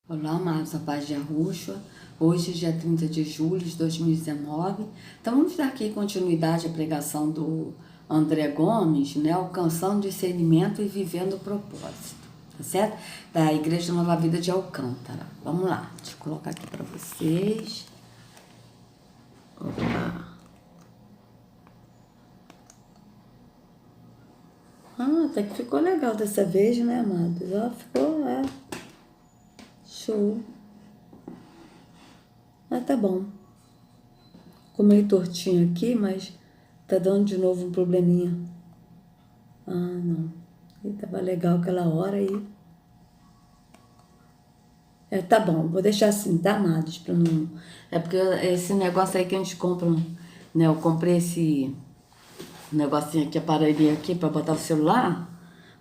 Olá, amados, a paz de Yahushua. Hoje, dia 30 de julho de 2019. Então, vamos dar aqui continuidade à pregação do André Gomes, né? Alcançando discernimento e vivendo o propósito, tá certo? Da Igreja Nova Vida de Alcântara. Vamos lá, deixa eu colocar aqui para vocês. Opa! Até que ficou legal dessa vez, né, amados? Ó, ficou, show. Tá bom. Ficou meio tortinho aqui, mas tá dando de novo um probleminha. Não. E tava legal aquela hora aí. Tá bom, vou deixar assim, tá, amados? Pra não... É porque esse negócio aí que a gente compra, né? Eu comprei esse negocinho aqui, aparelhinho aqui pra botar o celular,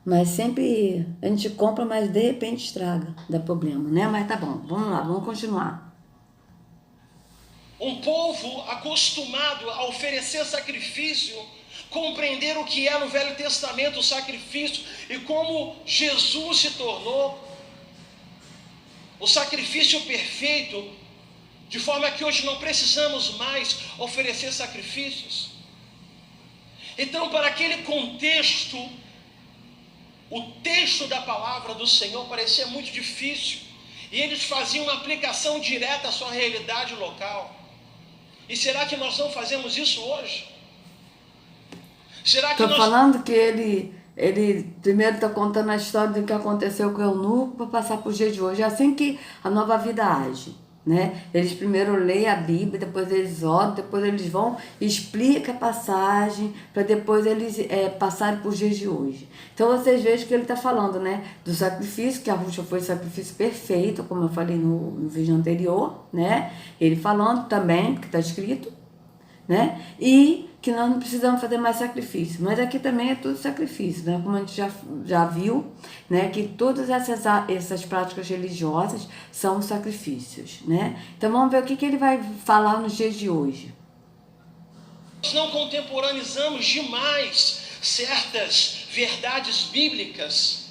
mas sempre a gente compra, mas de repente estraga, dá problema, né? Mas tá bom, vamos lá, vamos continuar. Um povo acostumado a oferecer sacrifício, compreender o que é no Velho Testamento o sacrifício e como Jesus se tornou o sacrifício perfeito, de forma que hoje não precisamos mais oferecer sacrifícios. Então, para aquele contexto, o texto da palavra do Senhor parecia muito difícil, e eles faziam uma aplicação direta à sua realidade local. E será que nós não fazemos isso hoje? Será que Tô falando que ele primeiro tá contando a história do que aconteceu com o eunuco para passar pro dia de hoje. É assim que a nova vida age, né? Eles primeiro leem a Bíblia, depois eles oram, depois eles vão e explicam a passagem para depois eles passarem por dias de hoje. Então vocês vejam que ele tá falando, né? Do sacrifício, que a Rússia foi o sacrifício perfeito, como eu falei no vídeo anterior, né? Ele falando também, que tá escrito, né? E que nós não precisamos fazer mais sacrifício. Mas aqui também é tudo sacrifício, né? Como a gente já viu, né? Que todas essas práticas religiosas são sacrifícios, né? Então vamos ver o que ele vai falar nos dias de hoje. nós não contemporaneizamos demais certas verdades bíblicas?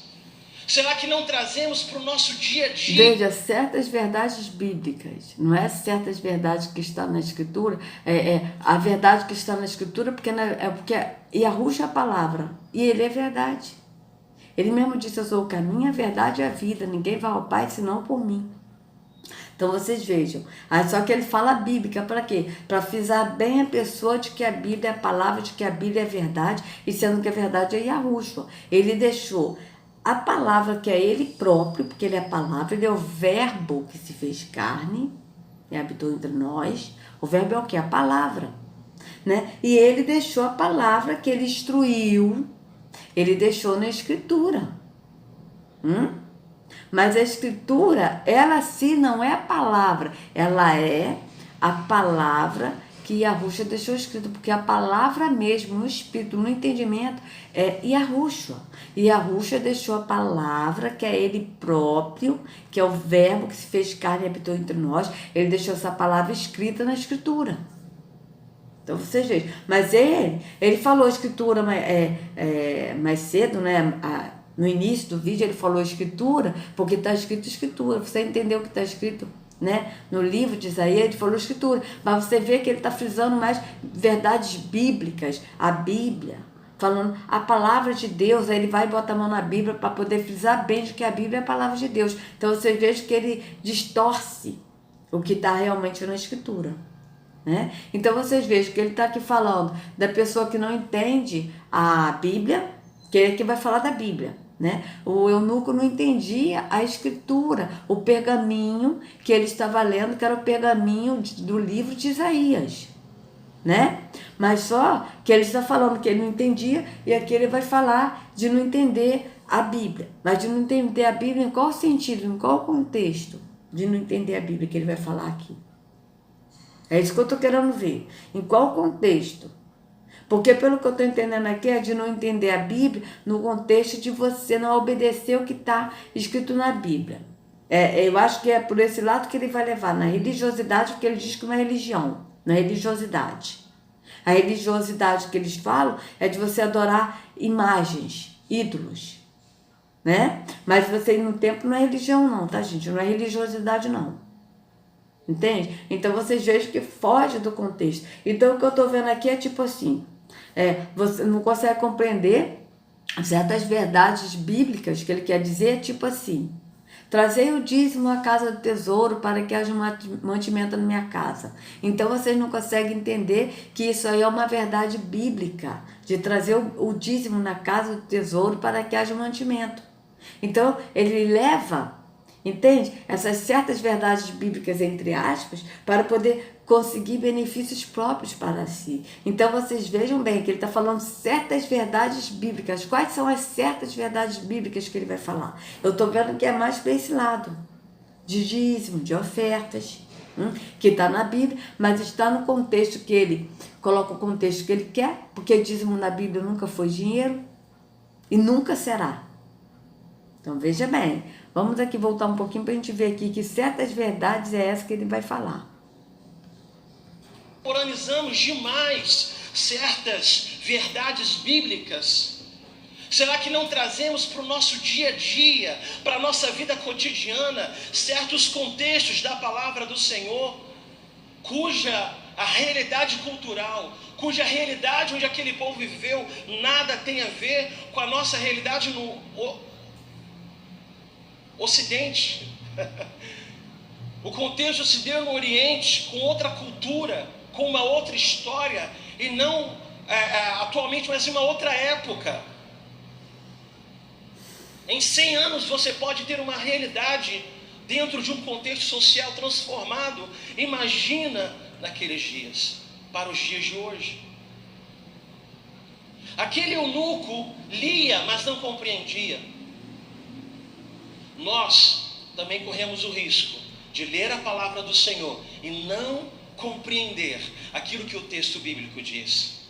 Será que não trazemos para o nosso dia a dia? Veja, certas verdades bíblicas, não é certas verdades que estão na Escritura, a verdade que está na Escritura, porque Yahushua é a palavra, e ele é verdade. Ele mesmo disse: eu sou o caminho, a verdade e a vida, ninguém vai ao Pai senão por mim. Então vocês vejam, só que ele fala bíblica para quê? Para frisar bem a pessoa de que a Bíblia é a palavra, de que a Bíblia é verdade, e sendo que a verdade é Yahushua. Ele deixou a palavra, que é ele próprio, porque ele é a palavra, ele é o verbo que se fez carne e habitou entre nós. O verbo é o que? A palavra, né? E ele deixou a palavra que ele instruiu, ele deixou na Escritura. Mas a Escritura, ela sim não é a palavra, ela é a palavra que Yahushua deixou escrito, porque a palavra mesmo, no espírito, no entendimento, é Yahushua. E Yahushua deixou a palavra, que é ele próprio, que é o verbo que se fez carne e habitou entre nós, ele deixou essa palavra escrita na Escritura. Então vocês vejam, mas ele falou a Escritura mais cedo, né? No início do vídeo ele falou Escritura, porque está escrito Escritura. Você entendeu o que está escrito, né? No livro de Isaías ele falou Escritura, mas você vê que ele está frisando mais verdades bíblicas, a Bíblia, falando a palavra de Deus. Aí ele vai botar a mão na Bíblia para poder frisar bem de que a Bíblia é a palavra de Deus. Então você vê que ele distorce o que está realmente na Escritura, né? Então vocês vejam que ele está aqui falando da pessoa que não entende a Bíblia, que ele que vai falar da Bíblia, né? O eunuco não entendia a Escritura, o pergaminho que ele estava lendo, que era o pergaminho do livro de Isaías, né? Mas só que ele está falando que ele não entendia, e aqui ele vai falar de não entender a Bíblia. Mas de não entender a Bíblia em qual sentido, em qual contexto de não entender a Bíblia que ele vai falar aqui? É isso que eu estou querendo ver. Em qual contexto? Porque pelo que eu estou entendendo aqui é de não entender a Bíblia no contexto de você não obedecer o que está escrito na Bíblia. Eu acho que é por esse lado que ele vai levar, na religiosidade, porque ele diz que não é religião, na religiosidade. A religiosidade que eles falam é de você adorar imagens, ídolos. né? Mas você ir no templo não é religião não, tá, gente? Não é religiosidade não. Entende? Então vocês vejam que foge do contexto. Então o que eu tô vendo aqui é tipo assim, você não consegue compreender certas verdades bíblicas que ele quer dizer, tipo assim: trazei o dízimo à casa do tesouro para que haja mantimento na minha casa. Então vocês não conseguem entender que isso aí é uma verdade bíblica, de trazer o dízimo na casa do tesouro para que haja mantimento. Então ele leva, entende? Essas certas verdades bíblicas, entre aspas, para poder conseguir benefícios próprios para si. Então vocês vejam bem que ele está falando certas verdades bíblicas. Quais são as certas verdades bíblicas que ele vai falar? Eu estou vendo que é mais para esse lado, de dízimo, de ofertas, que está na Bíblia, mas está no contexto que ele coloca, o contexto que ele quer, porque dízimo na Bíblia nunca foi dinheiro e nunca será. Então veja bem, vamos aqui voltar um pouquinho para a gente ver aqui que certas verdades é essa que ele vai falar. Contemporaneizamos demais certas verdades bíblicas. Será que não trazemos para o nosso dia a dia, para a nossa vida cotidiana, certos contextos da palavra do Senhor, cuja a realidade cultural, cuja realidade onde aquele povo viveu, nada tem a ver com a nossa realidade no Ocidente? O contexto se deu no Oriente, com outra cultura, com uma outra história, e não atualmente, mas em uma outra época. Em 100 anos você pode ter uma realidade dentro de um contexto social transformado. Imagina naqueles dias, para os dias de hoje. Aquele eunuco lia, mas não compreendia. Nós também corremos o risco de ler a palavra do Senhor e não compreender aquilo que o texto bíblico diz.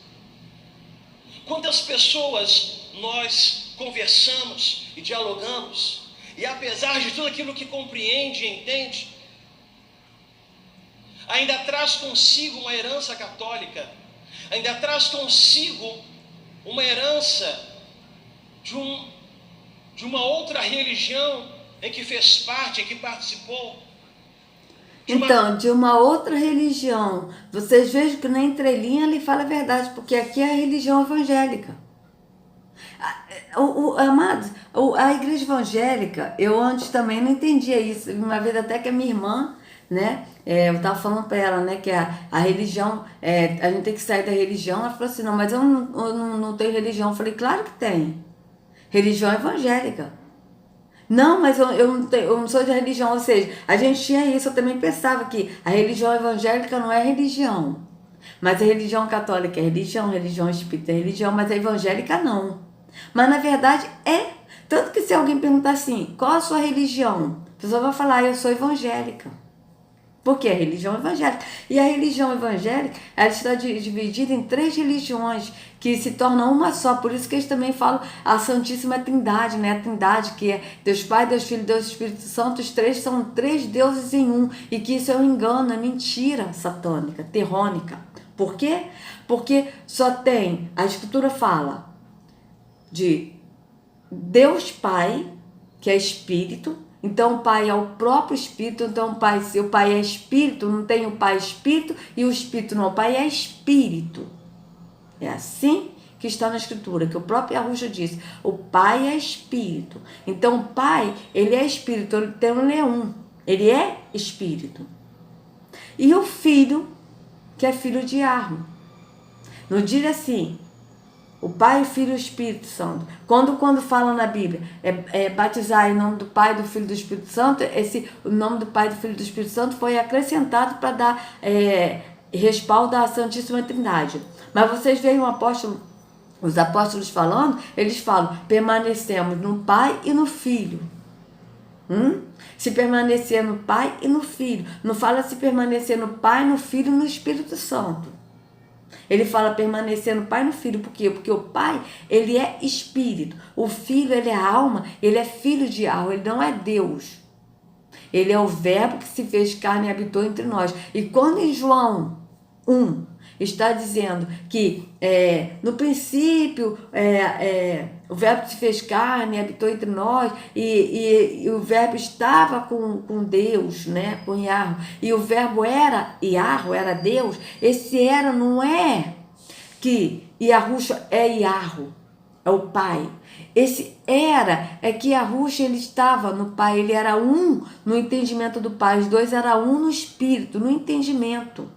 Quantas pessoas nós conversamos e dialogamos, e apesar de tudo aquilo que compreende e entende, ainda traz consigo uma herança católica, ainda traz consigo uma herança de uma outra religião em que fez parte, em que participou. Então, de uma outra religião. Vocês vejam que na entrelinha ele fala a verdade, porque aqui é a religião evangélica. Amados, a igreja evangélica, eu antes também não entendia isso. Uma vez até que a minha irmã, né, eu estava falando para ela, né, que a religião, a gente tem que sair da religião. Ela falou assim: não, mas eu não tenho religião. Eu falei: claro que tem. Religião evangélica. Não, mas eu não sou de religião. Ou seja, a gente tinha isso. Eu também pensava que a religião evangélica não é religião, mas a religião católica é religião, religião espírita é religião, mas a evangélica não. Mas na verdade é. Tanto que se alguém perguntar assim: qual a sua religião? A pessoa vai falar: eu sou evangélica. Porque é a religião evangélica. E a religião evangélica, ela está dividida em 3 religiões que se tornam uma só. Por isso que eles também falam a Santíssima Trindade, né? A Trindade, que é Deus Pai, Deus Filho, Deus Espírito Santo. Os 3 são 3 deuses em um. E que isso é um engano, é mentira satânica, terrônica. Por quê? Porque só tem, a Escritura fala de Deus Pai, que é Espírito. Então o Pai é o próprio Espírito. Então se o Pai é Espírito, não tem o Pai Espírito e o Espírito não. O Pai é Espírito. É assim que está na Escritura, que o próprio Arusha disse: o Pai é Espírito. Então o Pai, ele é Espírito, ele é um. Ele é Espírito. E o Filho, que é filho de Arma. Não diz assim: o Pai, o Filho e o Espírito Santo. Quando fala na Bíblia, batizar em nome do Pai, do Filho e do Espírito Santo, o nome do Pai, do Filho e do Espírito Santo foi acrescentado para dar respaldo à Santíssima Trindade. Mas vocês veem os apóstolos falando, eles falam: permanecemos no Pai e no Filho. Se permanecer no Pai e no Filho. Não fala se permanecer no Pai, no Filho e no Espírito Santo. Ele fala permanecer no Pai e no Filho. Por quê? Porque o Pai, ele é Espírito. O Filho, ele é alma, ele é filho de alma, ele não é Deus. Ele é o Verbo que se fez carne e habitou entre nós. E quando em João 1 está dizendo que no princípio o verbo se fez carne, habitou entre nós, e o verbo estava com Deus, né? Com Yahweh, e o verbo era Yahweh, era Deus. Esse era não é que Yahushua é Yahweh, é o Pai. Esse era, é que Yahushua ele estava no Pai, ele era um no entendimento do Pai, os dois eram um no espírito, no entendimento.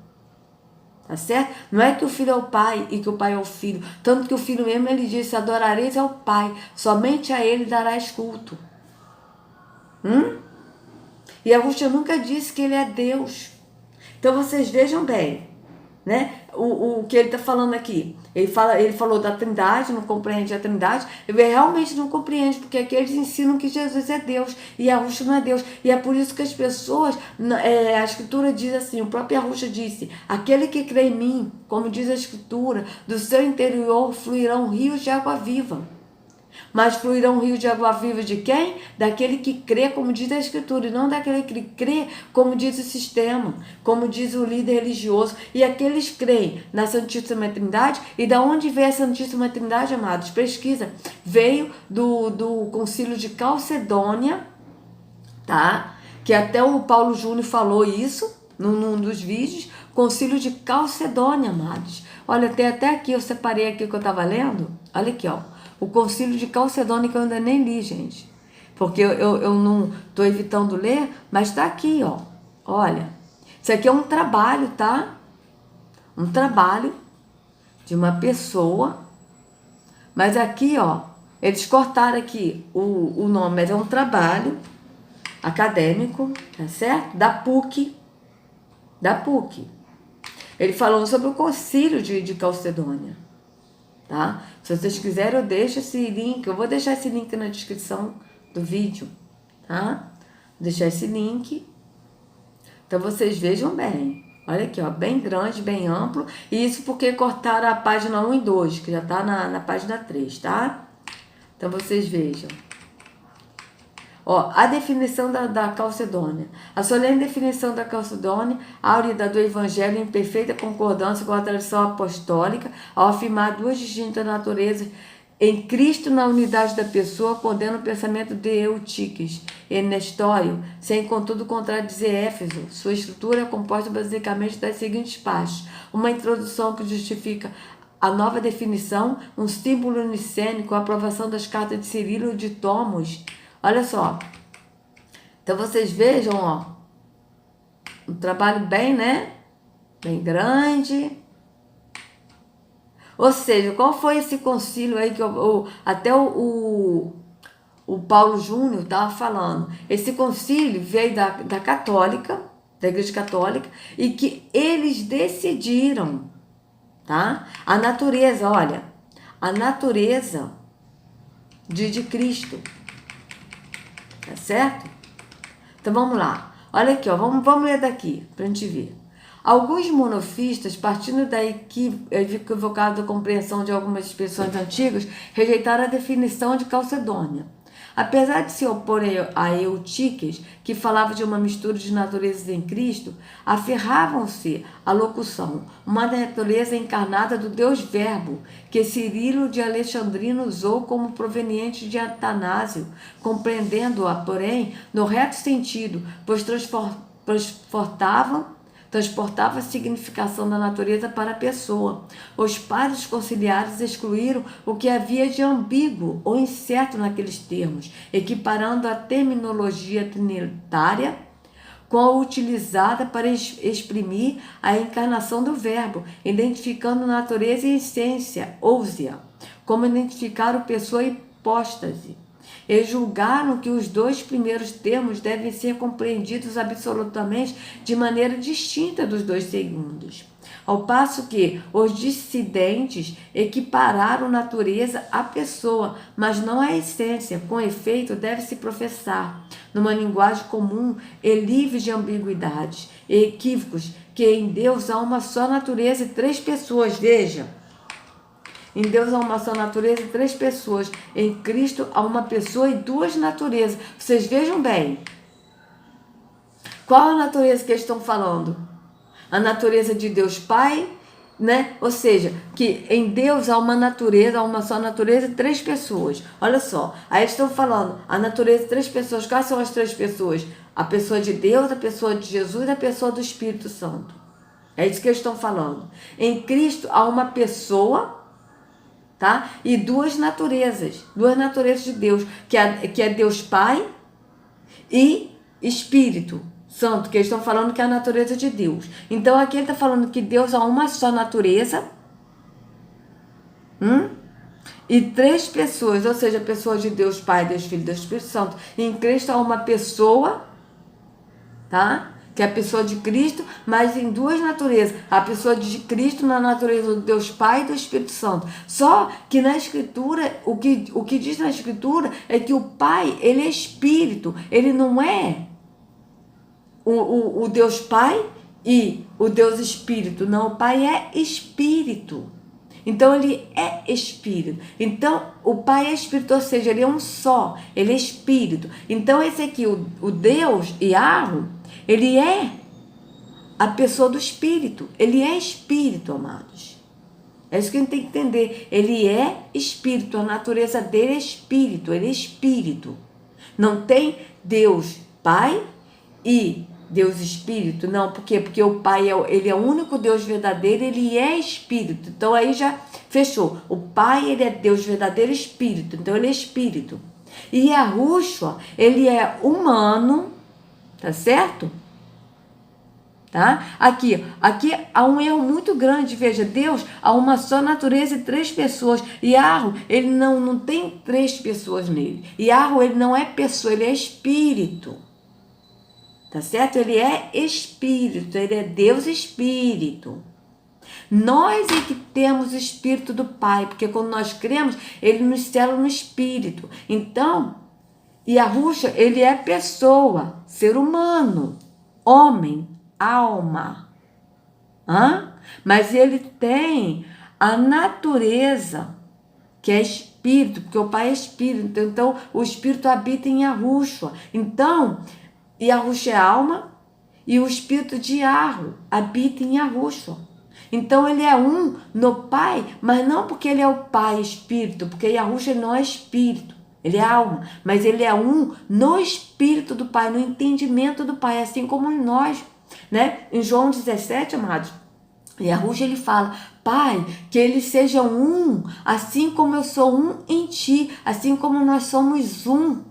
Tá certo? Não é que o filho é o pai e que o pai é o filho. Tanto que o filho mesmo, ele disse, adorareis ao pai, somente a ele darás culto. E Yahushua nunca disse que ele é Deus. Então vocês vejam bem, né? O que ele está falando aqui. Ele falou da Trindade, não compreende a Trindade. Ele realmente não compreende, porque aqui eles ensinam que Jesus é Deus e Yahushua não é Deus. E é por isso que as pessoas, a Escritura diz assim, o próprio Yahushua disse, aquele que crê em mim, como diz a Escritura, do seu interior fluirão rios de água viva. Mas fluirão rios de água viva de quem? Daquele que crê, como diz a Escritura, e não daquele que crê, como diz o sistema, como diz o líder religioso. E aqueles creem na Santíssima Trindade. E da onde veio a Santíssima Trindade, amados? Pesquisa. Veio do Concílio de Calcedônia, tá? Que até o Paulo Júnior falou isso num dos vídeos. Concílio de Calcedônia, amados. Olha, tem até aqui, eu separei aqui que eu estava lendo. Olha aqui, ó. O Concílio de Calcedônia, que eu ainda nem li, gente. Porque eu não estou evitando ler, mas está aqui, ó. Olha, isso aqui é um trabalho, tá? Um trabalho de uma pessoa. Mas aqui, ó, eles cortaram aqui o nome, mas é um trabalho acadêmico, tá certo? Da PUC. Da PUC. Ele falando sobre o Concílio de Calcedônia. Tá? Se vocês quiserem, eu deixo esse link. Eu vou deixar esse link na descrição do vídeo. Tá? Vou deixar esse link. Então vocês vejam bem. Olha aqui, ó, bem grande, bem amplo. E isso porque cortaram a página 1 e 2, que já tá na página 3, tá? Então vocês vejam. Ó, a definição da Calcedônia. A solene definição da Calcedônia, áurida do Evangelho em perfeita concordância com a tradição apostólica, ao afirmar duas distintas naturezas em Cristo na unidade da pessoa, condena o pensamento de Eutiques e Nestório, sem contudo contradizer Éfeso. Sua estrutura é composta basicamente das seguintes partes. Uma introdução que justifica a nova definição, um símbolo nicênico, a aprovação das cartas de Cirilo e de Tomos. Olha só, então vocês vejam, ó, um trabalho bem, né, bem grande. Ou seja, qual foi esse concílio aí que até o Paulo Júnior estava falando? Esse concílio veio da católica, da Igreja Católica, e que eles decidiram, tá? A natureza, olha, a natureza de Cristo. Tá certo? Então vamos lá. Olha aqui, ó, vamos ler daqui pra gente ver. Alguns monofistas, partindo da equivocada compreensão de algumas expressões antigas, rejeitaram a definição de Calcedônia. Apesar de se opor a Eutiques, que falava de uma mistura de naturezas em Cristo, aferravam-se à locução, uma natureza encarnada do Deus Verbo, que Cirilo de Alexandrina usou como proveniente de Atanásio, compreendendo-a, porém, no reto sentido, pois transportava a significação da natureza para a pessoa. Os padres conciliares excluíram o que havia de ambíguo ou incerto naqueles termos, equiparando a terminologia trinitária com a utilizada para exprimir a encarnação do verbo, identificando natureza e essência, ousia, como identificaram pessoa e hipóstase. E julgaram que os dois primeiros termos devem ser compreendidos absolutamente de maneira distinta dos dois segundos. Ao passo que os dissidentes equipararam natureza à pessoa, mas não à essência. Com efeito, deve-se professar, numa linguagem comum e livre de ambiguidades e equívocos, que em Deus há uma só natureza e três pessoas. Veja. Em Deus há uma só natureza e três pessoas. Em Cristo há uma pessoa e duas naturezas. Vocês vejam bem. Qual a natureza que eles estão falando? A natureza de Deus Pai né? Ou seja, que em Deus há uma natureza, há uma só natureza e 3 pessoas. Olha só, aí eles estão falando, a natureza de 3 pessoas. Quais são as 3 pessoas? A pessoa de Deus, a pessoa de Jesus e a pessoa do Espírito Santo. É isso que eles estão falando. Em Cristo há uma pessoa, tá? E 2 naturezas de Deus, que é Deus Pai e Espírito Santo, que eles estão falando que é a natureza de Deus. Então aqui ele está falando que Deus há uma só natureza, e 3 pessoas, ou seja, a pessoa de Deus Pai, Deus Filho e Deus Espírito Santo. E em Cristo há uma pessoa, tá? Que é a pessoa de Cristo, mas em 2 naturezas. A pessoa de Cristo na natureza do Deus Pai e do Espírito Santo. Só que na Escritura, o que diz na Escritura é que o Pai, ele é Espírito, ele não é o Deus Pai e o Deus Espírito. Não, o Pai é Espírito. Então ele é Espírito. Então o Pai é Espírito, ou seja, ele é um só, ele é Espírito. Então esse aqui, o Deus Yahweh, ele é a pessoa do Espírito. Ele é Espírito, amados. É isso que a gente tem que entender. Ele é Espírito, a natureza dele é Espírito, ele é Espírito. Não tem Deus Pai e Deus Espírito, não, por quê? Porque o Pai, ele é o único Deus verdadeiro, ele é Espírito, então aí já fechou. O Pai, ele é Deus verdadeiro Espírito, então ele é Espírito. E Yahushua, ele é humano, tá certo? Tá? Aqui há um erro muito grande, veja, Deus há uma só natureza e 3 pessoas. Yahweh, ele não tem 3 pessoas nele. Yahweh, ele não é pessoa, ele é Espírito. Tá certo? Ele é Espírito, ele é Deus Espírito. Nós é que temos o Espírito do Pai, porque quando nós cremos, ele nos sela no Espírito. Então, Yahushua, ele é pessoa, ser humano, homem, alma. Mas ele tem a natureza, que é Espírito, porque o Pai é Espírito. Então, o Espírito habita em Yahushua. Então, Yahushua é alma e o Espírito de Yahweh habita em Yahushua. Então ele é um no Pai, mas não porque ele é o Pai Espírito, porque Yahushua não é Espírito, ele é alma, mas ele é um no Espírito do Pai, no entendimento do Pai, assim como nós, né? Em João 17, amados, Yahushua ele fala, Pai, que eles sejam um, assim como eu sou um em ti, assim como nós somos um.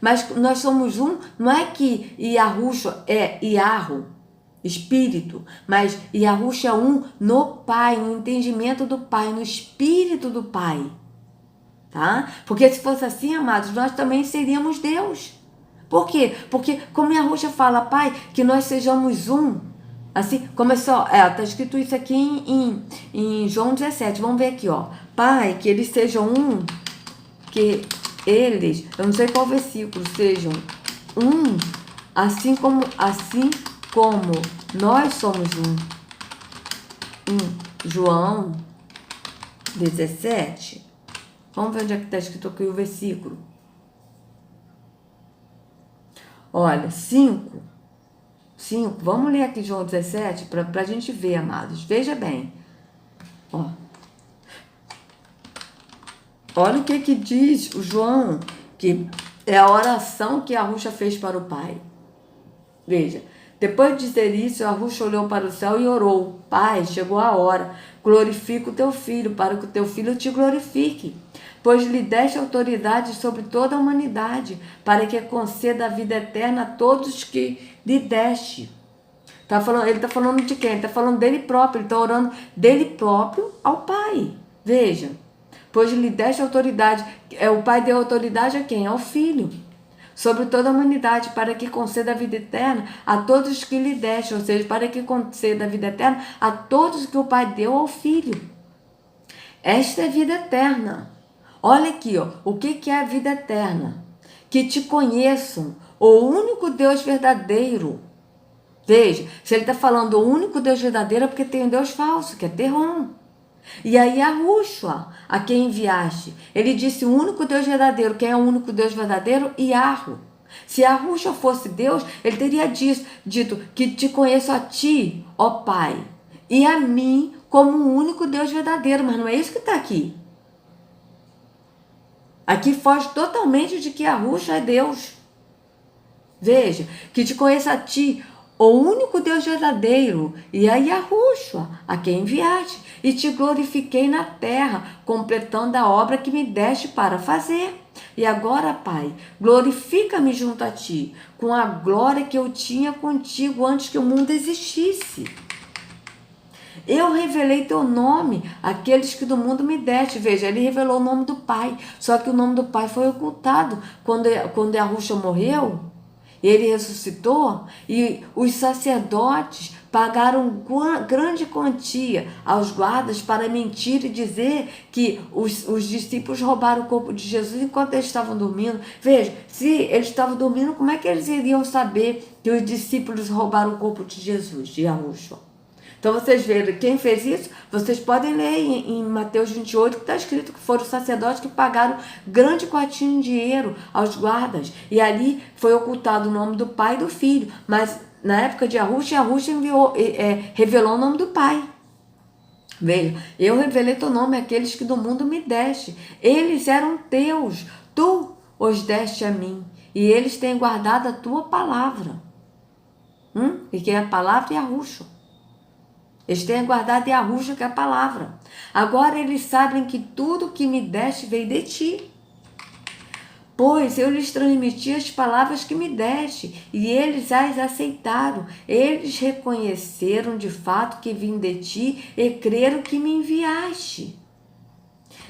Mas nós somos um, não é que Yahushua é Yahweh, Espírito, mas Yahushua é um no Pai, no entendimento do Pai, no Espírito do Pai, tá? Porque se fosse assim, amados, nós também seríamos Deus. Por quê? Porque como Yahushua fala, Pai, que nós sejamos um, assim, começou, tá escrito isso aqui em João 17, vamos ver aqui, ó, Pai, que eles sejam um, que eles, eu não sei qual versículo, sejam um, assim como nós somos um. João 17. Vamos ver onde é que está escrito aqui o versículo. Olha, 5. Vamos ler aqui João 17 para a gente ver, amados. Veja bem. Ó. Olha o que diz o João, que é a oração que Yahushua fez para o Pai. Veja, depois de dizer isso, Yahushua olhou para o céu e orou. Pai, chegou a hora, glorifica o teu filho, para que o teu filho te glorifique. Pois lhe deste autoridade sobre toda a humanidade, para que conceda a vida eterna a todos que lhe deste. Ele está falando de quem? Ele está falando dele próprio, ele está orando dele próprio ao Pai. Veja. Pois lhe deste autoridade, o Pai deu autoridade a quem? Ao Filho, sobre toda a humanidade, para que conceda a vida eterna a todos que lhe deste, ou seja, para que conceda a vida eterna a todos que o Pai deu ao Filho. Esta é a vida eterna. Olha aqui, ó, o que é a vida eterna? Que te conheçam, o único Deus verdadeiro. Veja, se ele está falando o único Deus verdadeiro é porque tem um Deus falso, que é Terron. E aí Yahushua, a quem enviaste, ele disse o único Deus verdadeiro. Quem é o único Deus verdadeiro? Yahweh. Se Yahushua fosse Deus, ele teria dito que te conheço a ti, ó Pai, e a mim como o único Deus verdadeiro, mas não é isso que está aqui. Aqui foge totalmente de que Yahushua é Deus. Veja, que te conheça a ti, o único Deus verdadeiro, e a Yahushua, a quem enviaste, e te glorifiquei na terra, completando a obra que me deste para fazer. E agora, Pai, glorifica-me junto a ti, com a glória que eu tinha contigo antes que o mundo existisse. Eu revelei teu nome àqueles que do mundo me deste. Veja, ele revelou o nome do Pai, só que o nome do Pai foi ocultado. Quando Yahushua morreu, ele ressuscitou, e os sacerdotes pagaram grande quantia aos guardas para mentir e dizer que os discípulos roubaram o corpo de Jesus enquanto eles estavam dormindo. Veja, se eles estavam dormindo, como é que eles iriam saber que os discípulos roubaram o corpo de Jesus, de Yahushua? Então vocês veem, quem fez isso, vocês podem ler em Mateus 28, que está escrito que foram os sacerdotes que pagaram grande quantia de dinheiro aos guardas. E ali foi ocultado o nome do Pai e do Filho. Mas na época de Yahushua revelou o nome do Pai. Veja, eu revelei teu nome àqueles que do mundo me deste. Eles eram teus, tu os deste a mim. E eles têm guardado a tua palavra. E que é a palavra é Yahushua. Eles têm guardado Yahushua, que é a palavra. Agora eles sabem que tudo que me deste veio de ti. Pois eu lhes transmiti as palavras que me deste, e eles as aceitaram. Eles reconheceram de fato que vim de ti e creram que me enviaste.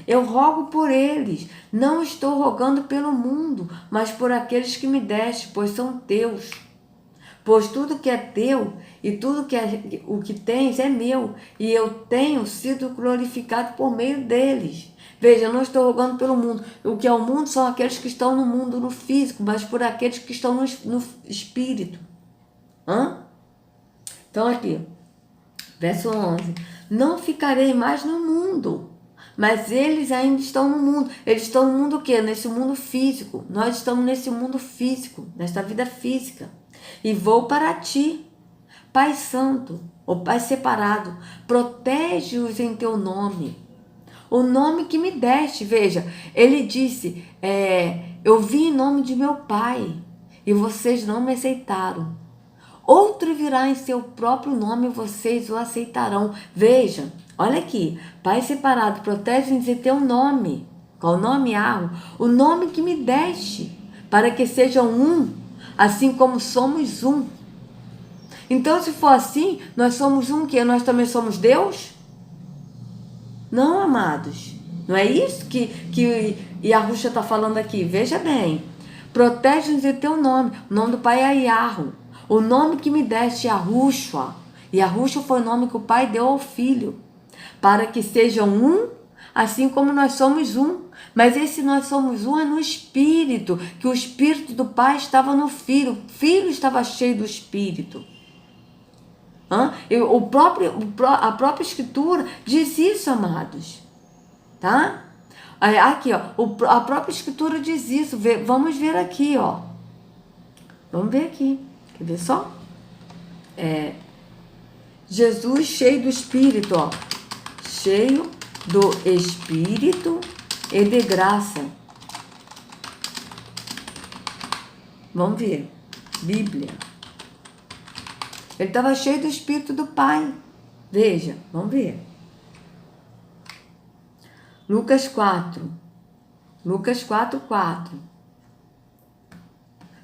Eu rogo por eles, não estou rogando pelo mundo, mas por aqueles que me deste, pois são teus. Pois tudo que é teu e tudo que o que tens é meu, e eu tenho sido glorificado por meio deles. Veja, eu não estou rogando pelo mundo. O que é o mundo são aqueles que estão no mundo, no físico, mas por aqueles que estão no espírito. Então aqui, verso 11. Não ficarei mais no mundo, mas eles ainda estão no mundo. Eles estão no mundo o quê? Nesse mundo físico. Nós estamos nesse mundo físico, nesta vida física. E vou para ti, Pai Santo, ou Pai separado, protege-os em teu nome, o nome que me deste. Veja, ele disse, eu vim em nome de meu Pai, e vocês não me aceitaram. Outro virá em seu próprio nome, e vocês o aceitarão. Veja, olha aqui, Pai separado, protege-os em teu nome. Qual o nome? O nome que me deste, para que sejam um, assim como somos um. Então, se for assim, nós somos um, que nós também somos Deus? Não, amados. Não é isso que Yahushua está falando aqui. Veja bem. Protege-nos em teu nome. O nome do Pai é Yahu. O nome que me deste é Yahushua. Yahushua foi o nome que o Pai deu ao Filho. Para que sejam um, assim como nós somos um. Mas esse nós somos um é no Espírito, que o Espírito do Pai estava no Filho. O Filho estava cheio do Espírito. A própria Escritura diz isso, amados. Tá? Aqui, ó, a própria Escritura diz isso. Vamos ver aqui, ó. Vamos ver aqui. Quer ver só? Jesus cheio do Espírito, ó. Cheio do Espírito e de graça. Vamos ver. Bíblia. Ele estava cheio do Espírito do Pai. Veja, vamos ver. Lucas 4. Lucas 4:4.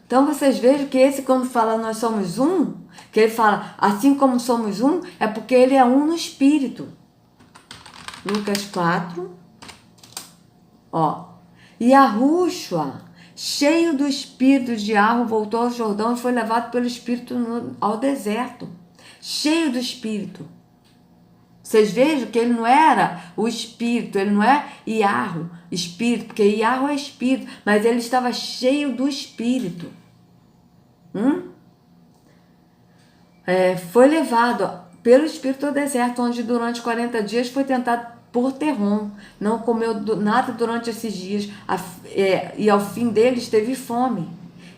Então vocês vejam que esse, quando fala nós somos um, que ele fala assim como somos um, é porque ele é um no Espírito. Lucas 4. Ó. E Yahushua, cheio do Espírito de Yahu, voltou ao Jordão e foi levado pelo Espírito ao deserto. Cheio do Espírito. Vocês vejam que ele não era o Espírito, ele não é Yahu, Espírito, porque Yahu é Espírito, mas ele estava cheio do Espírito. Foi levado pelo Espírito ao deserto, onde durante 40 dias foi tentado por Terrom. Não comeu nada durante esses dias, e ao fim deles teve fome.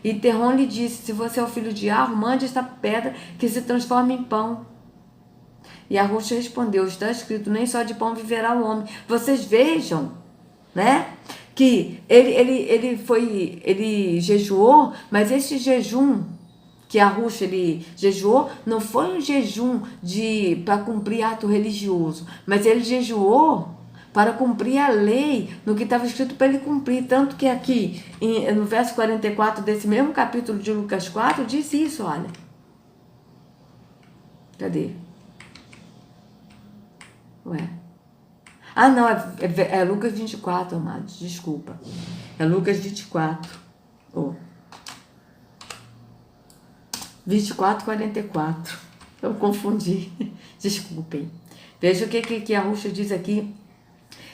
E Terrom lhe disse: se você é o filho de Yahu, mande esta pedra que se transforme em pão. E a Ruxa respondeu, está escrito, nem só de pão viverá o homem. Vocês vejam, né? Que ele jejuou, mas esse jejum que a Ruxa ele jejuou, não foi um jejum para cumprir ato religioso, mas ele jejuou para cumprir a lei, no que estava escrito para ele cumprir. Tanto que aqui, no verso 44 desse mesmo capítulo de Lucas 4, diz isso, olha. Cadê? Ué. Ah, não, é Lucas 24, amados, desculpa. É Lucas 24. 24, 44. Eu confundi. Desculpem. Veja o que a Ruxa diz aqui.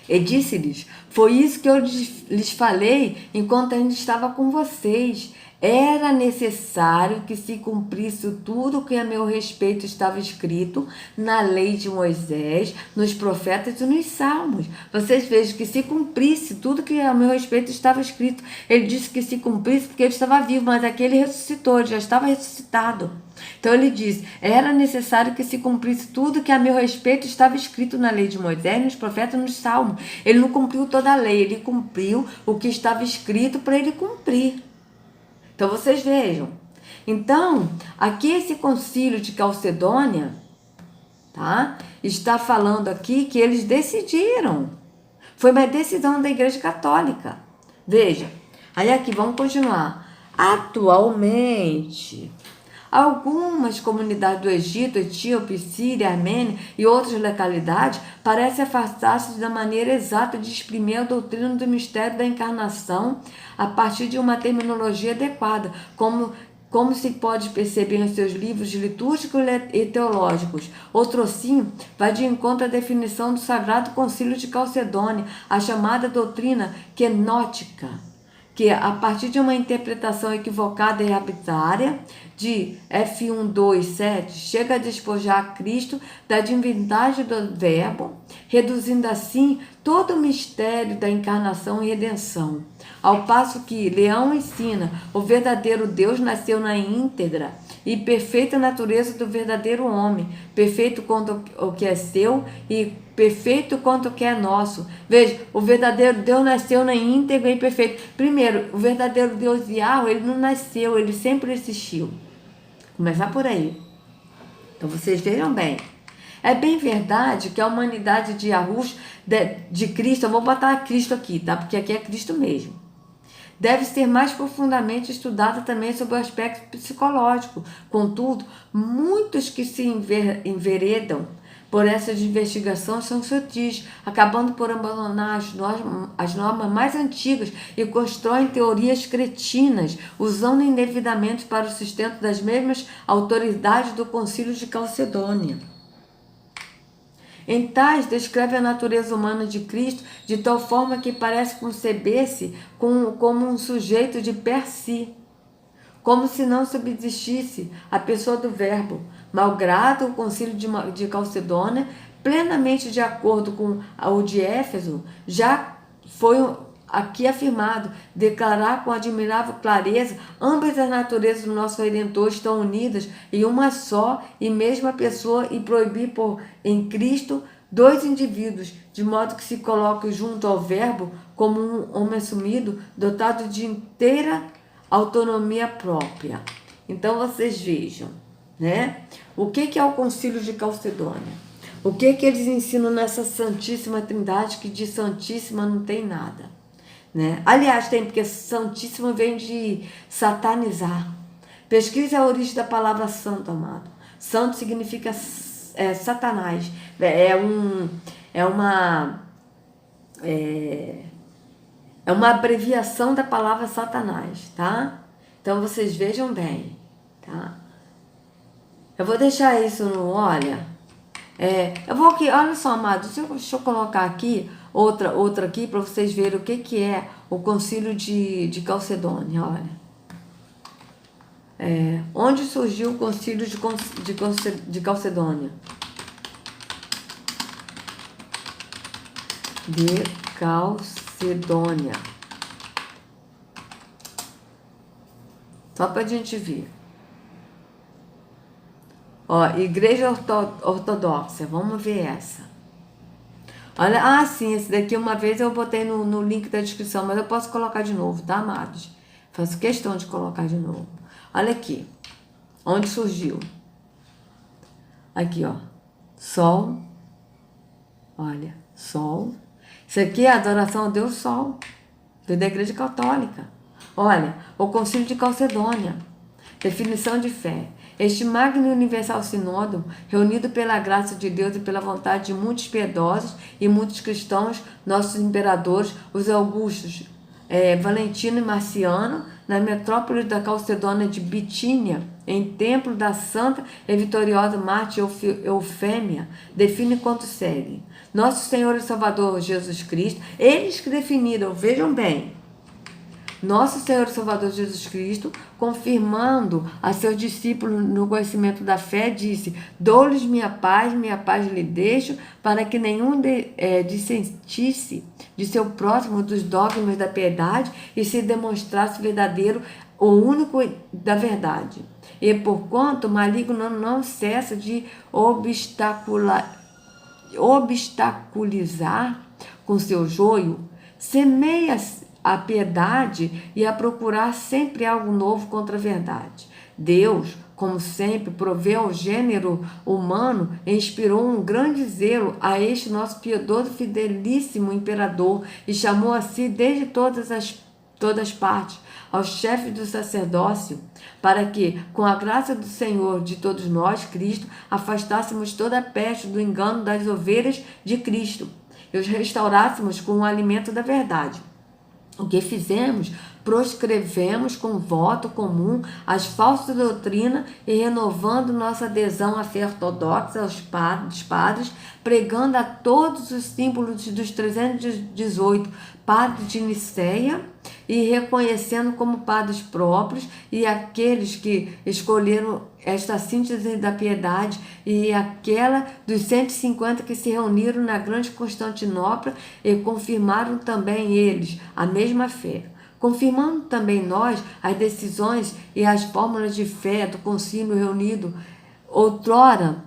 E disse-lhes, foi isso que eu lhes falei enquanto ainda estava com vocês. Era necessário que se cumprisse tudo o que a meu respeito estava escrito na lei de Moisés, nos profetas e nos salmos. Vocês vejam que se cumprisse tudo que a meu respeito estava escrito. Ele disse que se cumprisse porque ele estava vivo, mas aqui ele ressuscitou, ele já estava ressuscitado. Então ele diz, era necessário que se cumprisse tudo que a meu respeito estava escrito na lei de Moisés, nos profetas e nos salmos. Ele não cumpriu toda a lei, ele cumpriu o que estava escrito para ele cumprir. Então vocês vejam. Então, aqui esse concílio de Calcedônia, tá? Está falando aqui que eles decidiram. Foi uma decisão da Igreja Católica. Veja, aí aqui vamos continuar. Atualmente, algumas comunidades do Egito, Etíope, Síria, Armênia e outras localidades parecem afastar-se da maneira exata de exprimir a doutrina do mistério da encarnação a partir de uma terminologia adequada, como se pode perceber nos seus livros litúrgicos e teológicos. Outrosim vai de encontro à definição do Sagrado Concílio de Calcedônia, a chamada doutrina quenótica, que a partir de uma interpretação equivocada e arbitrária de F1:2:7 chega a despojar Cristo da divindade do Verbo, reduzindo assim todo o mistério da encarnação e redenção. Ao passo que Leão ensina, o verdadeiro Deus nasceu na íntegra e perfeita natureza do verdadeiro homem, perfeito quanto o que é seu e perfeito quanto o que é nosso. Veja, o verdadeiro Deus nasceu na íntegra e perfeito. Primeiro, o verdadeiro Deus Yahweh, ele não nasceu, ele sempre existiu. Começar por aí. Então vocês vejam bem. É bem verdade que a humanidade de Yahushua, de Cristo, eu vou botar Cristo aqui, tá? Porque aqui é Cristo mesmo. Deve ser mais profundamente estudada também sobre o aspecto psicológico. Contudo, muitos que se enveredam por essas investigações são sutis, acabando por abandonar as normas mais antigas e constroem teorias cretinas, usando indevidamente para o sustento das mesmas autoridades do Concílio de Calcedônia. Em tais, descreve a natureza humana de Cristo de tal forma que parece conceber-se como um sujeito de per si, como se não subsistisse a pessoa do Verbo. Malgrado o concílio de Calcedônia, plenamente de acordo com o de Éfeso, já foi aqui afirmado, declarar com admirável clareza, ambas as naturezas do nosso Redentor estão unidas em uma só e mesma pessoa e proibir em Cristo dois indivíduos, de modo que se coloque junto ao Verbo como um homem assumido, dotado de inteira autonomia própria. Então vocês vejam, né? O que é o Concílio de Calcedônia? O que eles ensinam nessa Santíssima Trindade, que de Santíssima não tem nada, né? Aliás, tem, porque Santíssimo vem de satanizar. Pesquise a origem da palavra santo, amado. Santo significa Satanás. É uma abreviação da palavra Satanás, tá? Então vocês vejam bem, tá? Eu vou deixar isso no, olha, eu vou aqui, olha só, amados, deixa eu colocar aqui outra aqui para vocês verem o que é o Concílio de Calcedônia, olha. Onde surgiu o Concílio de Calcedônia? De Calcedônia. Só para a gente ver. Ó, Igreja Ortodoxa, vamos ver essa. Olha, sim, esse daqui uma vez eu botei no link da descrição, mas eu posso colocar de novo, tá, amados? Faço questão de colocar de novo. Olha aqui, onde surgiu. Aqui, ó, Sol. Olha, Sol. Isso aqui é a adoração ao Deus Sol, da Igreja Católica. Olha, o Concílio de Calcedônia. Definição de fé. Este magno e universal sinôdo, reunido pela graça de Deus e pela vontade de muitos piedosos e muitos cristãos, nossos imperadores, os augustos Valentino e Marciano, na metrópole da Calcedônia de Bitínia, em templo da santa e vitoriosa Marte Eufêmia, define quanto segue. Nosso Senhor e Salvador Jesus Cristo, eles que definiram, vejam bem, nosso Senhor e Salvador Jesus Cristo, confirmando a seus discípulos no conhecimento da fé, disse: dou-lhes minha paz lhe deixo, para que nenhum dissentisse de seu próximo dos dogmas da piedade e se demonstrasse verdadeiro, o único da verdade. E porquanto o maligno não cessa de obstaculizar com seu joio, semeia a piedade e a procurar sempre algo novo contra a verdade. Deus, como sempre, proveu ao gênero humano e inspirou um grande zelo a este nosso piedoso e fidelíssimo imperador e chamou a si desde todas as partes aos chefes do sacerdócio, para que, com a graça do Senhor de todos nós, Cristo, afastássemos toda a peste do engano das ovelhas de Cristo e os restaurássemos com o alimento da verdade. O que fizemos? Proscrevemos com voto comum as falsas doutrinas e renovando nossa adesão à fé ortodoxa aos padres, pregando a todos os símbolos dos 318 padres de Niceia e reconhecendo como padres próprios e aqueles que escolheram esta síntese da piedade e aquela dos 150 que se reuniram na grande Constantinopla e confirmaram também eles a mesma fé. Confirmando também nós as decisões e as fórmulas de fé do concílio reunido outrora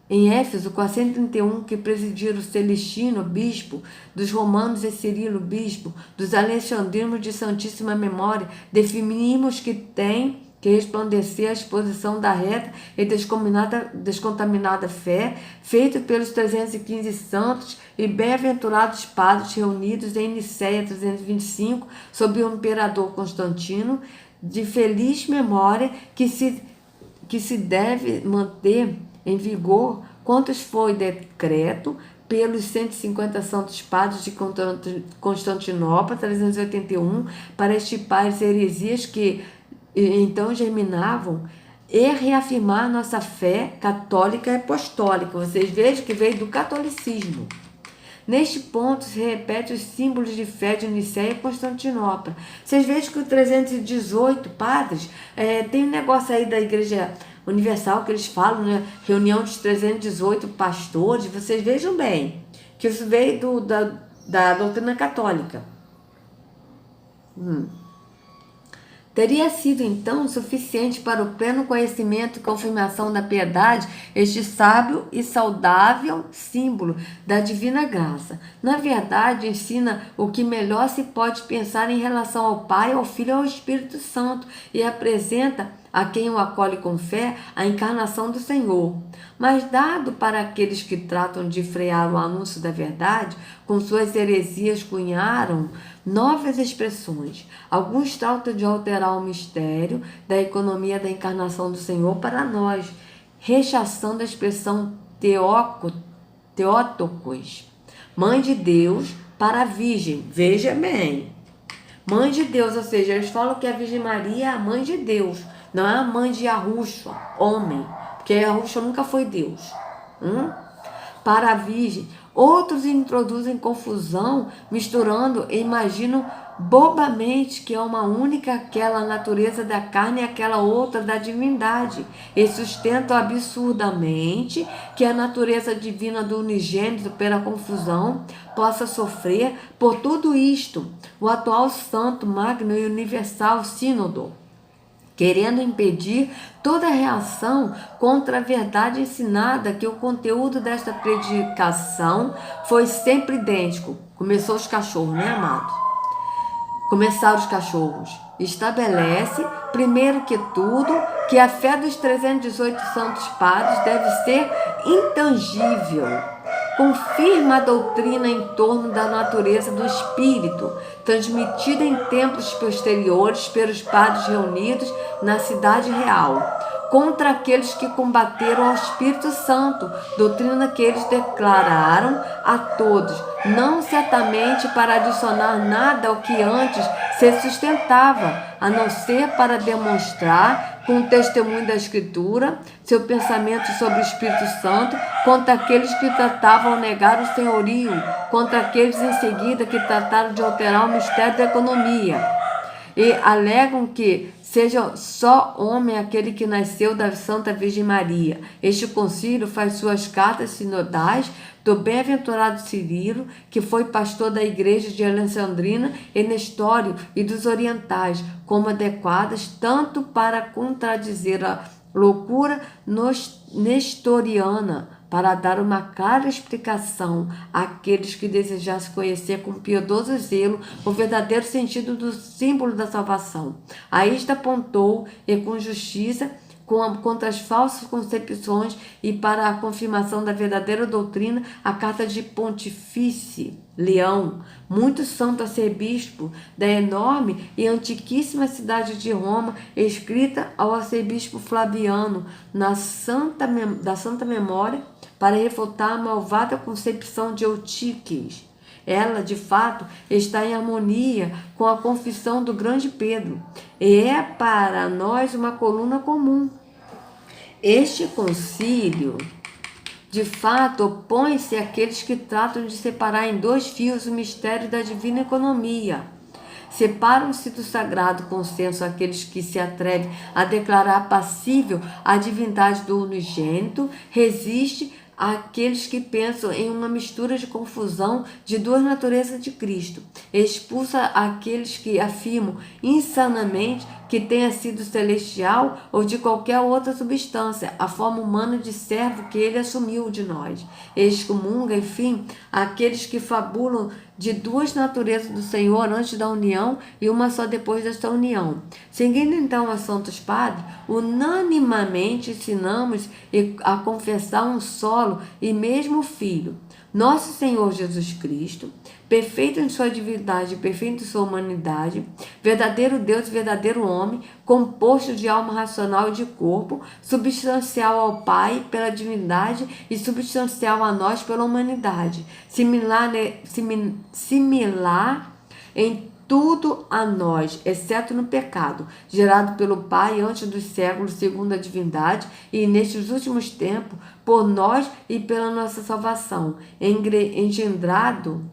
em Éfeso, 431, que presidiram Celestino, bispo, dos romanos e Cirilo, bispo, dos alexandrinos de santíssima memória, definimos que tem que resplandecer a exposição da reta e descontaminada fé, feita pelos 315 santos e bem-aventurados padres reunidos em Niceia 325, sob o imperador Constantino, de feliz memória, que se deve manter em vigor quantos foi decreto pelos 150 santos padres de Constantinopla 381 para extirpar as heresias que então germinavam e reafirmar nossa fé católica e apostólica. Vocês vejam que veio do catolicismo. Neste ponto se repete os símbolos de fé de Niceia e Constantinopla. Vocês vejam que os 318 padres, tem um negócio aí da Igreja Universal que eles falam, né? Reunião dos 318 pastores. Vocês vejam bem que isso veio da doutrina católica. Teria sido, então, suficiente para o pleno conhecimento e confirmação da piedade este sábio e saudável símbolo da divina graça. Na verdade, ensina o que melhor se pode pensar em relação ao Pai, ao Filho e ao Espírito Santo e apresenta a quem o acolhe com fé a encarnação do Senhor. Mas dado para aqueles que tratam de frear o anúncio da verdade, com suas heresias cunharam novas expressões. Alguns tratam de alterar o mistério da economia da encarnação do Senhor para nós, rechaçando a expressão Theotokos, mãe de Deus para a Virgem. Veja bem, mãe de Deus, ou seja, eles falam que a Virgem Maria é a mãe de Deus, não é a mãe de Yahushua, homem, porque Yahushua nunca foi Deus. Para a Virgem. Outros introduzem confusão, misturando e imaginam bobamente que é uma única aquela natureza da carne e aquela outra da divindade. E sustentam absurdamente que a natureza divina do unigênito, pela confusão, possa sofrer por tudo isto. O atual santo, magno e universal sínodo querendo impedir toda reação contra a verdade ensinada, que o conteúdo desta predicação foi sempre idêntico. Começou os cachorros, né, amado? Começaram os cachorros. Estabelece, primeiro que tudo, que a fé dos 318 santos padres deve ser intangível. Confirma a doutrina em torno da natureza do espírito, transmitida em tempos posteriores pelos padres reunidos na cidade real, contra aqueles que combateram ao Espírito Santo, doutrina que eles declararam a todos, não certamente para adicionar nada ao que antes se sustentava, a não ser para demonstrar, com o testemunho da Escritura, seu pensamento sobre o Espírito Santo, contra aqueles que tratavam de negar o senhorio, contra aqueles em seguida que trataram de alterar o mistério da economia. E alegam que seja só homem aquele que nasceu da Santa Virgem Maria. Este concílio faz suas cartas sinodais do bem-aventurado Cirilo, que foi pastor da igreja de Alexandrina e Nestório e dos orientais, como adequadas tanto para contradizer a loucura nestoriana, para dar uma clara explicação àqueles que desejassem conhecer com piedoso zelo o verdadeiro sentido do símbolo da salvação. A isto apontou, e com justiça, contra as falsas concepções e para a confirmação da verdadeira doutrina, a carta de Pontífice Leão, muito santo arcebispo da enorme e antiquíssima cidade de Roma, escrita ao arcebispo Flaviano da Santa Memória, para refutar a malvada concepção de Eutíquides. Ela, de fato, está em harmonia com a confissão do grande Pedro, e é para nós uma coluna comum. Este concílio, de fato, opõe-se àqueles que tratam de separar em dois fios o mistério da divina economia. Separam-se do sagrado consenso aqueles que se atrevem a declarar passível a divindade do unigênito, resiste àqueles que pensam em uma mistura de confusão de duas naturezas de Cristo. Expulsa aqueles que afirmam insanamente que tenha sido celestial ou de qualquer outra substância, a forma humana de servo que ele assumiu de nós. Excomunga, enfim, aqueles que fabulam de duas naturezas do Senhor antes da união e uma só depois desta união. Seguindo então a Santos Padres, unanimamente ensinamos a confessar um solo e mesmo Filho, nosso Senhor Jesus Cristo, perfeito em sua divindade, perfeito em sua humanidade, verdadeiro Deus e verdadeiro homem, composto de alma racional e de corpo, substancial ao Pai pela divindade e substancial a nós pela humanidade, similar em tudo a nós, exceto no pecado, gerado pelo Pai antes dos séculos, segundo a divindade, e nestes últimos tempos, por nós e pela nossa salvação, engendrado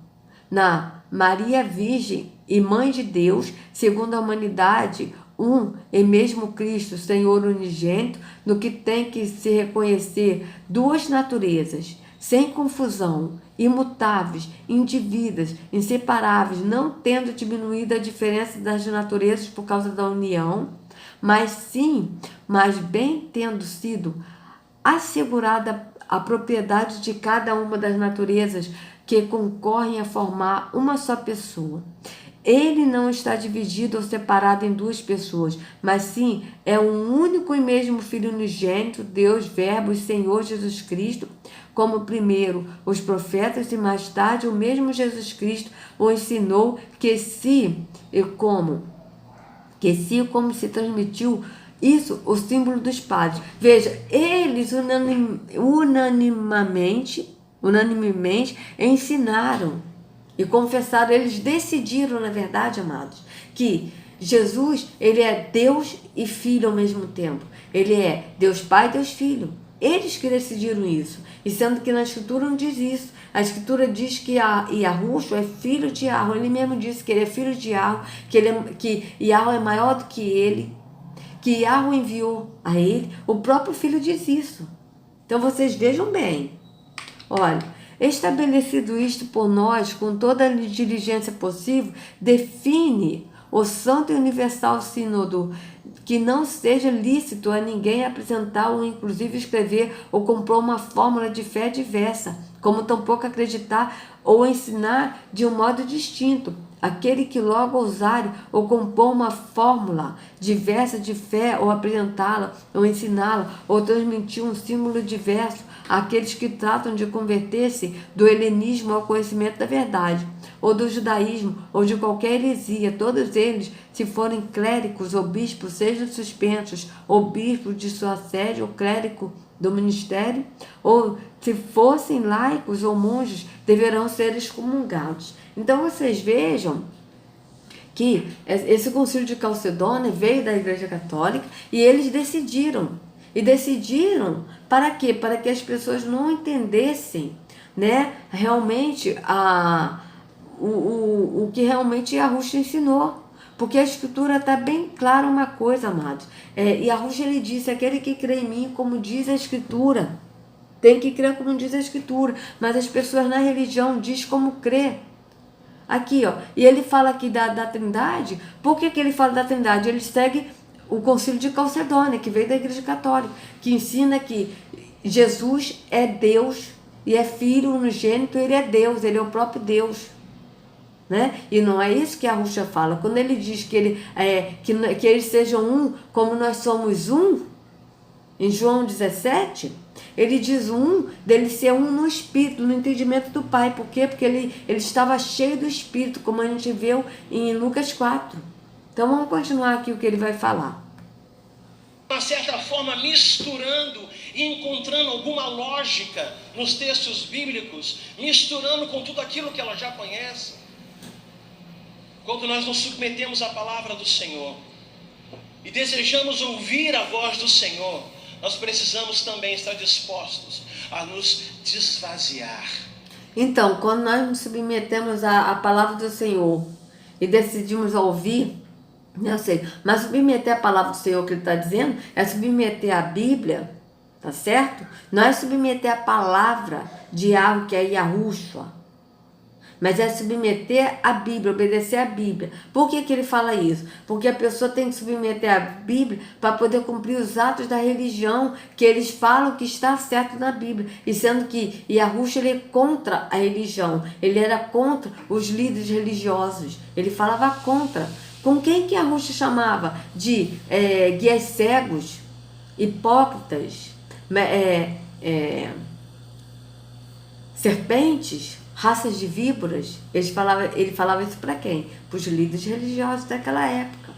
na Maria Virgem e Mãe de Deus, segundo a humanidade, um e mesmo Cristo, Senhor unigênito, no que tem que se reconhecer duas naturezas, sem confusão, imutáveis, indivíduas, inseparáveis, não tendo diminuído a diferença das naturezas por causa da união, mas bem tendo sido assegurada a propriedade de cada uma das naturezas que concorrem a formar uma só pessoa. Ele não está dividido ou separado em duas pessoas, mas sim é um único e mesmo Filho unigênito, Deus, Verbo e Senhor Jesus Cristo, como primeiro os profetas e mais tarde o mesmo Jesus Cristo o ensinou como se transmitiu isso, o símbolo dos padres. Veja, eles unanimemente ensinaram e confessaram, eles decidiram, na verdade, amados, que Jesus, ele é Deus e Filho ao mesmo tempo. Ele é Deus Pai e Deus Filho. Eles que decidiram isso. E sendo que na Escritura não diz isso. A Escritura diz que Yahushua é filho de Yahweh. Ele mesmo disse que ele é filho de Yahweh, que Yahweh é maior do que ele, que Yahweh enviou a ele. O próprio Filho diz isso. Então vocês vejam bem. Olha, estabelecido isto por nós, com toda a diligência possível, define o Santo e Universal Sínodo que não seja lícito a ninguém apresentar ou inclusive escrever ou compor uma fórmula de fé diversa, como tampouco acreditar ou ensinar de um modo distinto. Aquele que logo ousar ou compor uma fórmula diversa de fé, ou apresentá-la, ou ensiná-la, ou transmitir um símbolo diverso, àqueles que tratam de converter-se do helenismo ao conhecimento da verdade, ou do judaísmo, ou de qualquer heresia, todos eles, se forem clérigos ou bispos, sejam suspensos, ou bispo de sua sede, ou clérigo do ministério, ou se fossem laicos ou monges, deverão ser excomungados. Então vocês vejam que esse concílio de Calcedônia veio da Igreja Católica e eles decidiram. E decidiram para quê? Para que as pessoas não entendessem, né, realmente o que realmente Yahushua ensinou. Porque a Escritura está bem clara uma coisa, amados. Yahushua ele disse, aquele que crê em mim, como diz a Escritura. Tem que crer como diz a Escritura. Mas as pessoas na religião diz como crê. Aqui, ó. E ele fala aqui da Trindade. Por que ele fala da Trindade? Ele segue o Concílio de Calcedônia, que veio da Igreja Católica, que ensina que Jesus é Deus e é Filho unigênito, ele é Deus, ele é o próprio Deus. Né? E não é isso que Yahushua fala. Quando ele diz que eles sejam um, como nós somos um, em João 17, ele diz dele ser um no Espírito, no entendimento do Pai. Por quê? Porque ele estava cheio do Espírito, como a gente viu em Lucas 4. Então vamos continuar aqui o que ele vai falar. De uma certa forma, misturando e encontrando alguma lógica nos textos bíblicos, misturando com tudo aquilo que ela já conhece. Quando nós nos submetemos à palavra do Senhor e desejamos ouvir a voz do Senhor, nós precisamos também estar dispostos a nos desvaziar. Então, quando nós nos submetemos à palavra do Senhor e decidimos ouvir, não sei, mas submeter a palavra do Senhor que ele está dizendo é submeter a Bíblia, tá certo? Não é submeter a palavra de algo que é Yahushua, mas é submeter a Bíblia, obedecer a Bíblia. Por que ele fala isso? Porque a pessoa tem que submeter a Bíblia para poder cumprir os atos da religião que eles falam que está certo na Bíblia. E sendo que Yahushua, ele é contra a religião, ele era contra os líderes religiosos, ele falava contra. Com quem que Yahushua chamava? De guias cegos, hipócritas, serpentes, raças de víboras. Ele falava isso para quem? Para os líderes religiosos daquela época.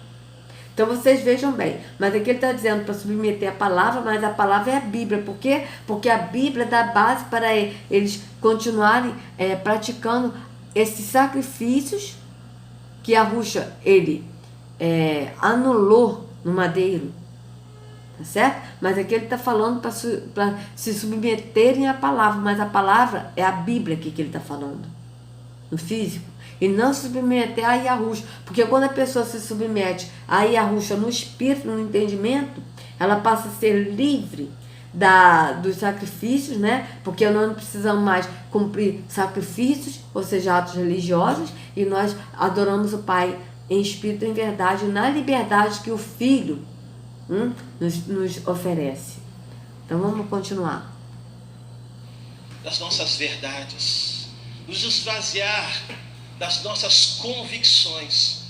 Então vocês vejam bem, mas aqui ele está dizendo para submeter a palavra, mas a palavra é a Bíblia. Por quê? Porque a Bíblia dá base para eles continuarem praticando esses sacrifícios que Yahushua, ele anulou no madeiro, tá certo? Mas aqui ele está falando para se submeterem à palavra, mas a palavra é a Bíblia aqui que ele está falando, no físico, e não se submeter a Yahushua, porque quando a pessoa se submete a Yahushua no espírito, no entendimento, ela passa a ser livre dos sacrifícios, né? Porque nós não precisamos mais cumprir sacrifícios, ou seja, atos religiosos, e nós adoramos o Pai em espírito e em verdade, na liberdade que o Filho nos oferece. Então vamos continuar. Das nossas verdades, nos esvaziar das nossas convicções,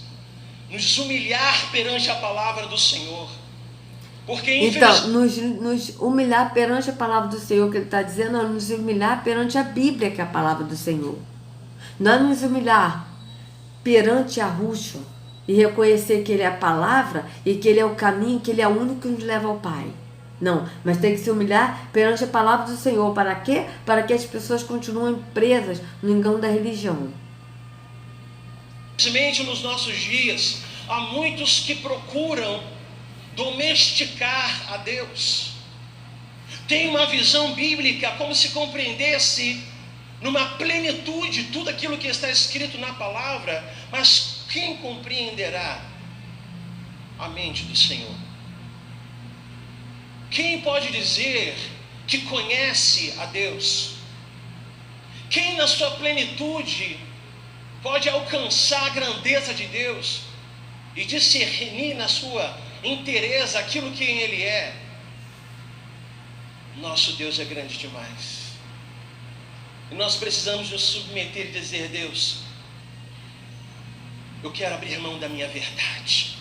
nos humilhar perante a palavra do Senhor. Porque, então, nos humilhar perante a palavra do Senhor, que ele está dizendo, é nos humilhar perante a Bíblia, que é a palavra do Senhor. Não é nos humilhar perante Yahushua e reconhecer que ele é a palavra e que ele é o caminho, que ele é o único que nos leva ao Pai. Não, mas tem que se humilhar perante a palavra do Senhor. Para quê? Para que as pessoas continuem presas no engano da religião. Infelizmente, nos nossos dias, há muitos que procuram domesticar a Deus. Tem uma visão bíblica como se compreendesse numa plenitude tudo aquilo que está escrito na palavra, mas quem compreenderá a mente do Senhor? Quem pode dizer que conhece a Deus? Quem na sua plenitude pode alcançar a grandeza de Deus e discernir na sua inteireza aquilo que Ele é, nosso Deus é grande demais. E nós precisamos nos submeter e dizer: Deus, eu quero abrir mão da minha verdade,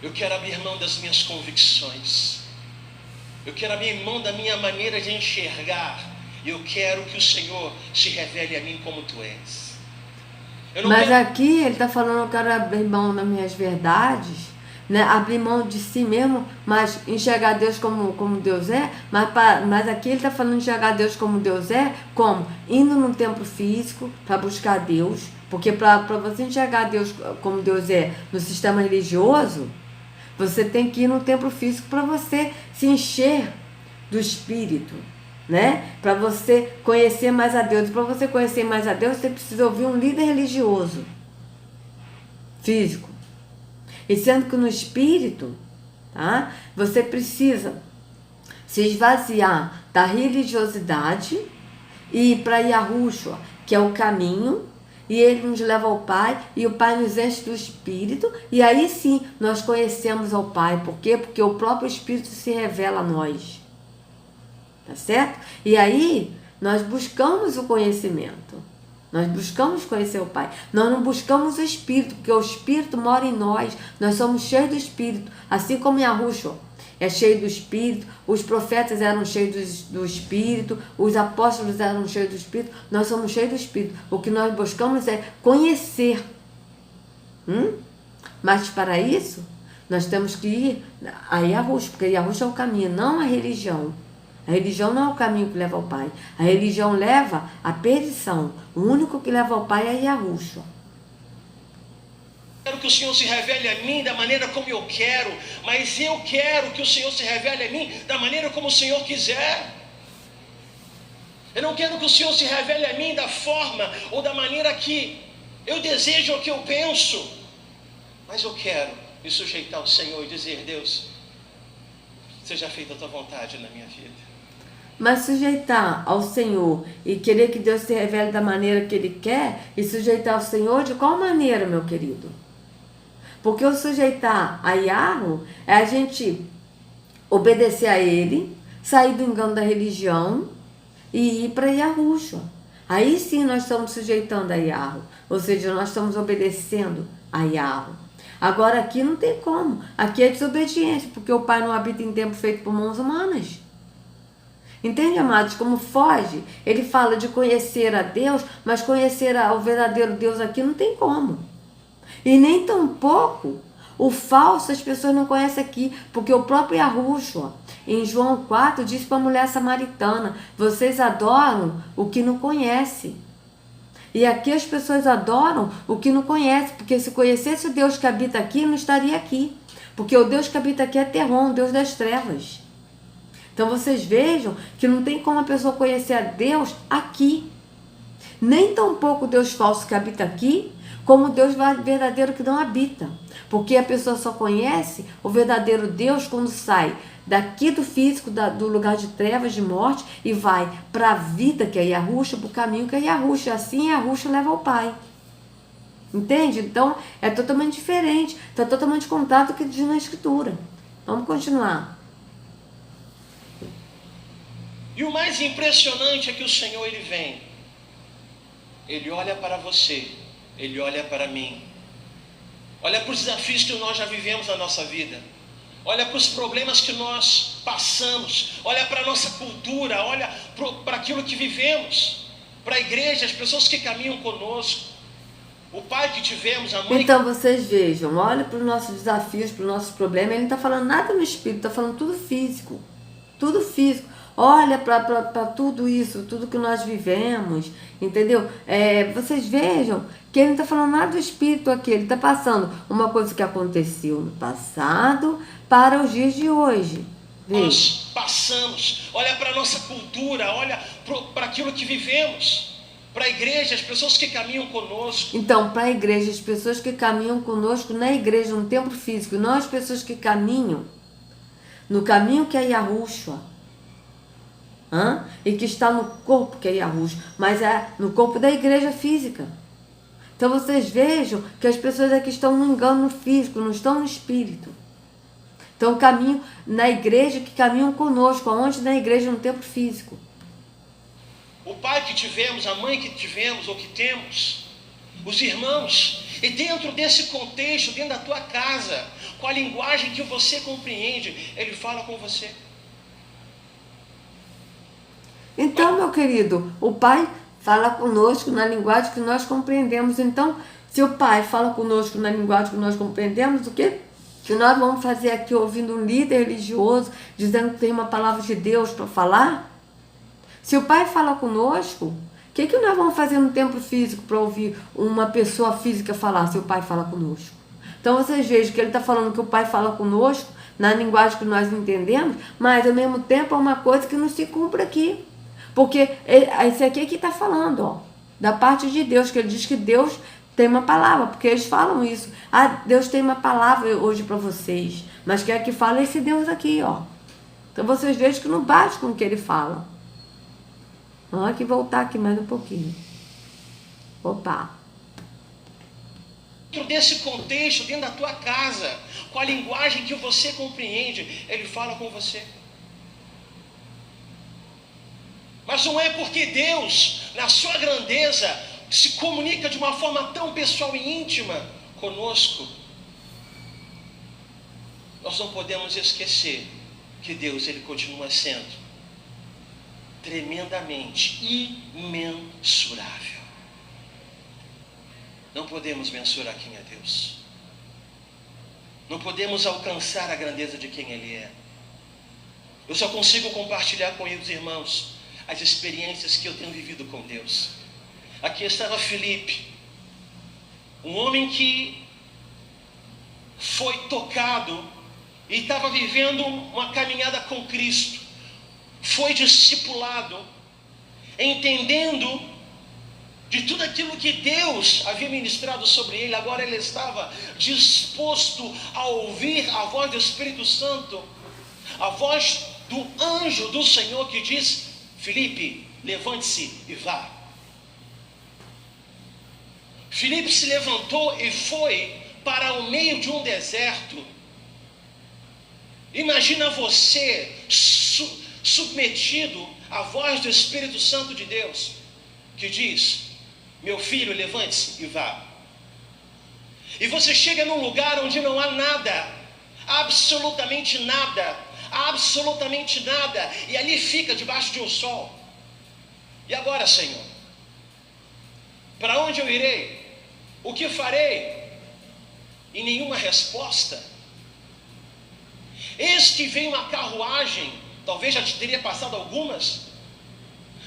eu quero abrir mão das minhas convicções, eu quero abrir mão da minha maneira de enxergar, e eu quero que o Senhor se revele a mim como Tu és. Mas aqui ele está falando: eu quero abrir mão das minhas verdades, né? Abrir mão de si mesmo, mas enxergar Deus como Deus é. Mas aqui ele está falando de enxergar Deus como Deus é, como? Indo num templo físico para buscar Deus, porque para você enxergar Deus como Deus é no sistema religioso, você tem que ir no templo físico para você se encher do Espírito, né? Para você conhecer mais a Deus. Para você conhecer mais a Deus, você precisa ouvir um líder religioso físico. E sendo que no Espírito, tá? Você precisa se esvaziar da religiosidade e ir para Yahushua, que é o caminho, e ele nos leva ao Pai, e o Pai nos enche do Espírito, e aí sim nós conhecemos ao Pai. Por quê? Porque o próprio Espírito se revela a nós. Tá certo? E aí nós buscamos o conhecimento. Nós buscamos conhecer o Pai. Nós não buscamos o Espírito, porque o Espírito mora em nós. Nós somos cheios do Espírito. Assim como Yahushua é cheio do Espírito, os profetas eram cheios do Espírito, os apóstolos eram cheios do Espírito, nós somos cheios do Espírito. O que nós buscamos é conhecer. Mas para isso, nós temos que ir a Yahushua, porque Yahushua é o caminho, não a religião. A religião não é o caminho que leva ao Pai. A religião leva à perdição. O único que leva ao Pai é Yahushua. Quero que o Senhor se revele a mim da maneira como eu quero, mas eu quero que o Senhor se revele a mim da maneira como o Senhor quiser. Eu não quero que o Senhor se revele a mim da forma ou da maneira que eu desejo ou que eu penso, mas eu quero me sujeitar ao Senhor e dizer: Deus, seja feita a Tua vontade na minha vida. Mas sujeitar ao Senhor e querer que Deus se revele da maneira que Ele quer, e sujeitar ao Senhor de qual maneira, meu querido? Porque o sujeitar a Yahu é a gente obedecer a Ele, sair do engano da religião e ir para Yahushua. Aí sim nós estamos sujeitando a Yahu, ou seja, nós estamos obedecendo a Yahu. Agora aqui não tem como, aqui é desobediência, porque o Pai não habita em templo feito por mãos humanas. Entende, amados, como foge? Ele fala de conhecer a Deus, mas conhecer o verdadeiro Deus aqui não tem como. E nem tampouco o falso as pessoas não conhecem aqui, porque o próprio Yahushua, em João 4, diz para a mulher samaritana: vocês adoram o que não conhecem. E aqui as pessoas adoram o que não conhecem, porque se conhecesse o Deus que habita aqui, não estaria aqui. Porque o Deus que habita aqui é Terron, Deus das trevas. Então vocês vejam que não tem como a pessoa conhecer a Deus aqui. Nem tampouco o Deus falso que habita aqui, como o Deus verdadeiro que não habita. Porque a pessoa só conhece o verdadeiro Deus quando sai daqui do físico, do lugar de trevas, de morte, e vai para a vida, que é Yahushua, para o caminho que é Yahushua. Assim Yahushua leva ao Pai. Entende? Então é totalmente diferente. Está totalmente contrário do que diz na Escritura. Vamos continuar. E o mais impressionante é que o Senhor, Ele vem. Ele olha para você. Ele olha para mim. Olha para os desafios que nós já vivemos na nossa vida. Olha para os problemas que nós passamos. Olha para a nossa cultura. Olha para aquilo que vivemos. Para a igreja, as pessoas que caminham conosco. O pai que tivemos, a mãe... Então vocês vejam, olha para os nossos desafios, para os nossos problemas. Ele não está falando nada no espírito, está falando tudo físico. Tudo físico. Olha para tudo isso, tudo que nós vivemos, entendeu? Vocês vejam que ele não está falando nada do espírito aqui, ele está passando uma coisa que aconteceu no passado para os dias de hoje. Veja. Nós passamos, olha para a nossa cultura, olha para aquilo que vivemos, para a igreja, as pessoas que caminham conosco. Então, para a igreja, as pessoas que caminham conosco na igreja, no templo físico, não as pessoas que caminham no caminho que é Yahushua. E que está no corpo que é Yahushua, mas é no corpo da igreja física. Então vocês vejam que as pessoas aqui estão no engano físico, não estão no espírito. Então, caminho na igreja, que caminham conosco, aonde na igreja, no templo físico. O pai que tivemos, a mãe que tivemos ou que temos, os irmãos. E dentro desse contexto, dentro da tua casa, com a linguagem que você compreende, ele fala com você. Então, meu querido, o Pai fala conosco na linguagem que nós compreendemos. Então, se o Pai fala conosco na linguagem que nós compreendemos, o que nós vamos fazer aqui ouvindo um líder religioso dizendo que tem uma palavra de Deus para falar? Se o Pai fala conosco, o que nós vamos fazer no templo físico para ouvir uma pessoa física falar, se o Pai fala conosco? Então vocês vejam que ele está falando que o Pai fala conosco na linguagem que nós entendemos, mas ao mesmo tempo é uma coisa que não se cumpre aqui. Porque esse aqui que está falando, ó, da parte de Deus, que ele diz que Deus tem uma palavra, porque eles falam isso. Ah, Deus tem uma palavra hoje para vocês, mas quem é que fala é esse Deus aqui, ó. Então vocês vejam que não bate com o que ele fala. Vamos aqui voltar aqui mais um pouquinho. Opa. Dentro desse contexto, dentro da tua casa, com a linguagem que você compreende, ele fala com você. Mas não é porque Deus, na sua grandeza, se comunica de uma forma tão pessoal e íntima conosco. Nós não podemos esquecer que Deus, ele continua sendo tremendamente imensurável. Não podemos mensurar quem é Deus. Não podemos alcançar a grandeza de quem Ele é. Eu só consigo compartilhar com os irmãos as experiências que eu tenho vivido com Deus. Aqui estava Filipe, um homem que foi tocado e estava vivendo uma caminhada com Cristo. Foi discipulado, entendendo de tudo aquilo que Deus havia ministrado sobre ele. Agora ele estava disposto a ouvir a voz do Espírito Santo, a voz do anjo do Senhor que diz: Filipe, levante-se e vá. Filipe se levantou e foi para o meio de um deserto. Imagina você submetido à voz do Espírito Santo de Deus, que diz: meu filho, levante-se e vá. E você chega num lugar onde não há nada, absolutamente nada, e ali fica debaixo de um sol. E agora, Senhor, para onde eu irei? O que farei? E nenhuma resposta. Eis que vem uma carruagem, talvez já te teria passado algumas,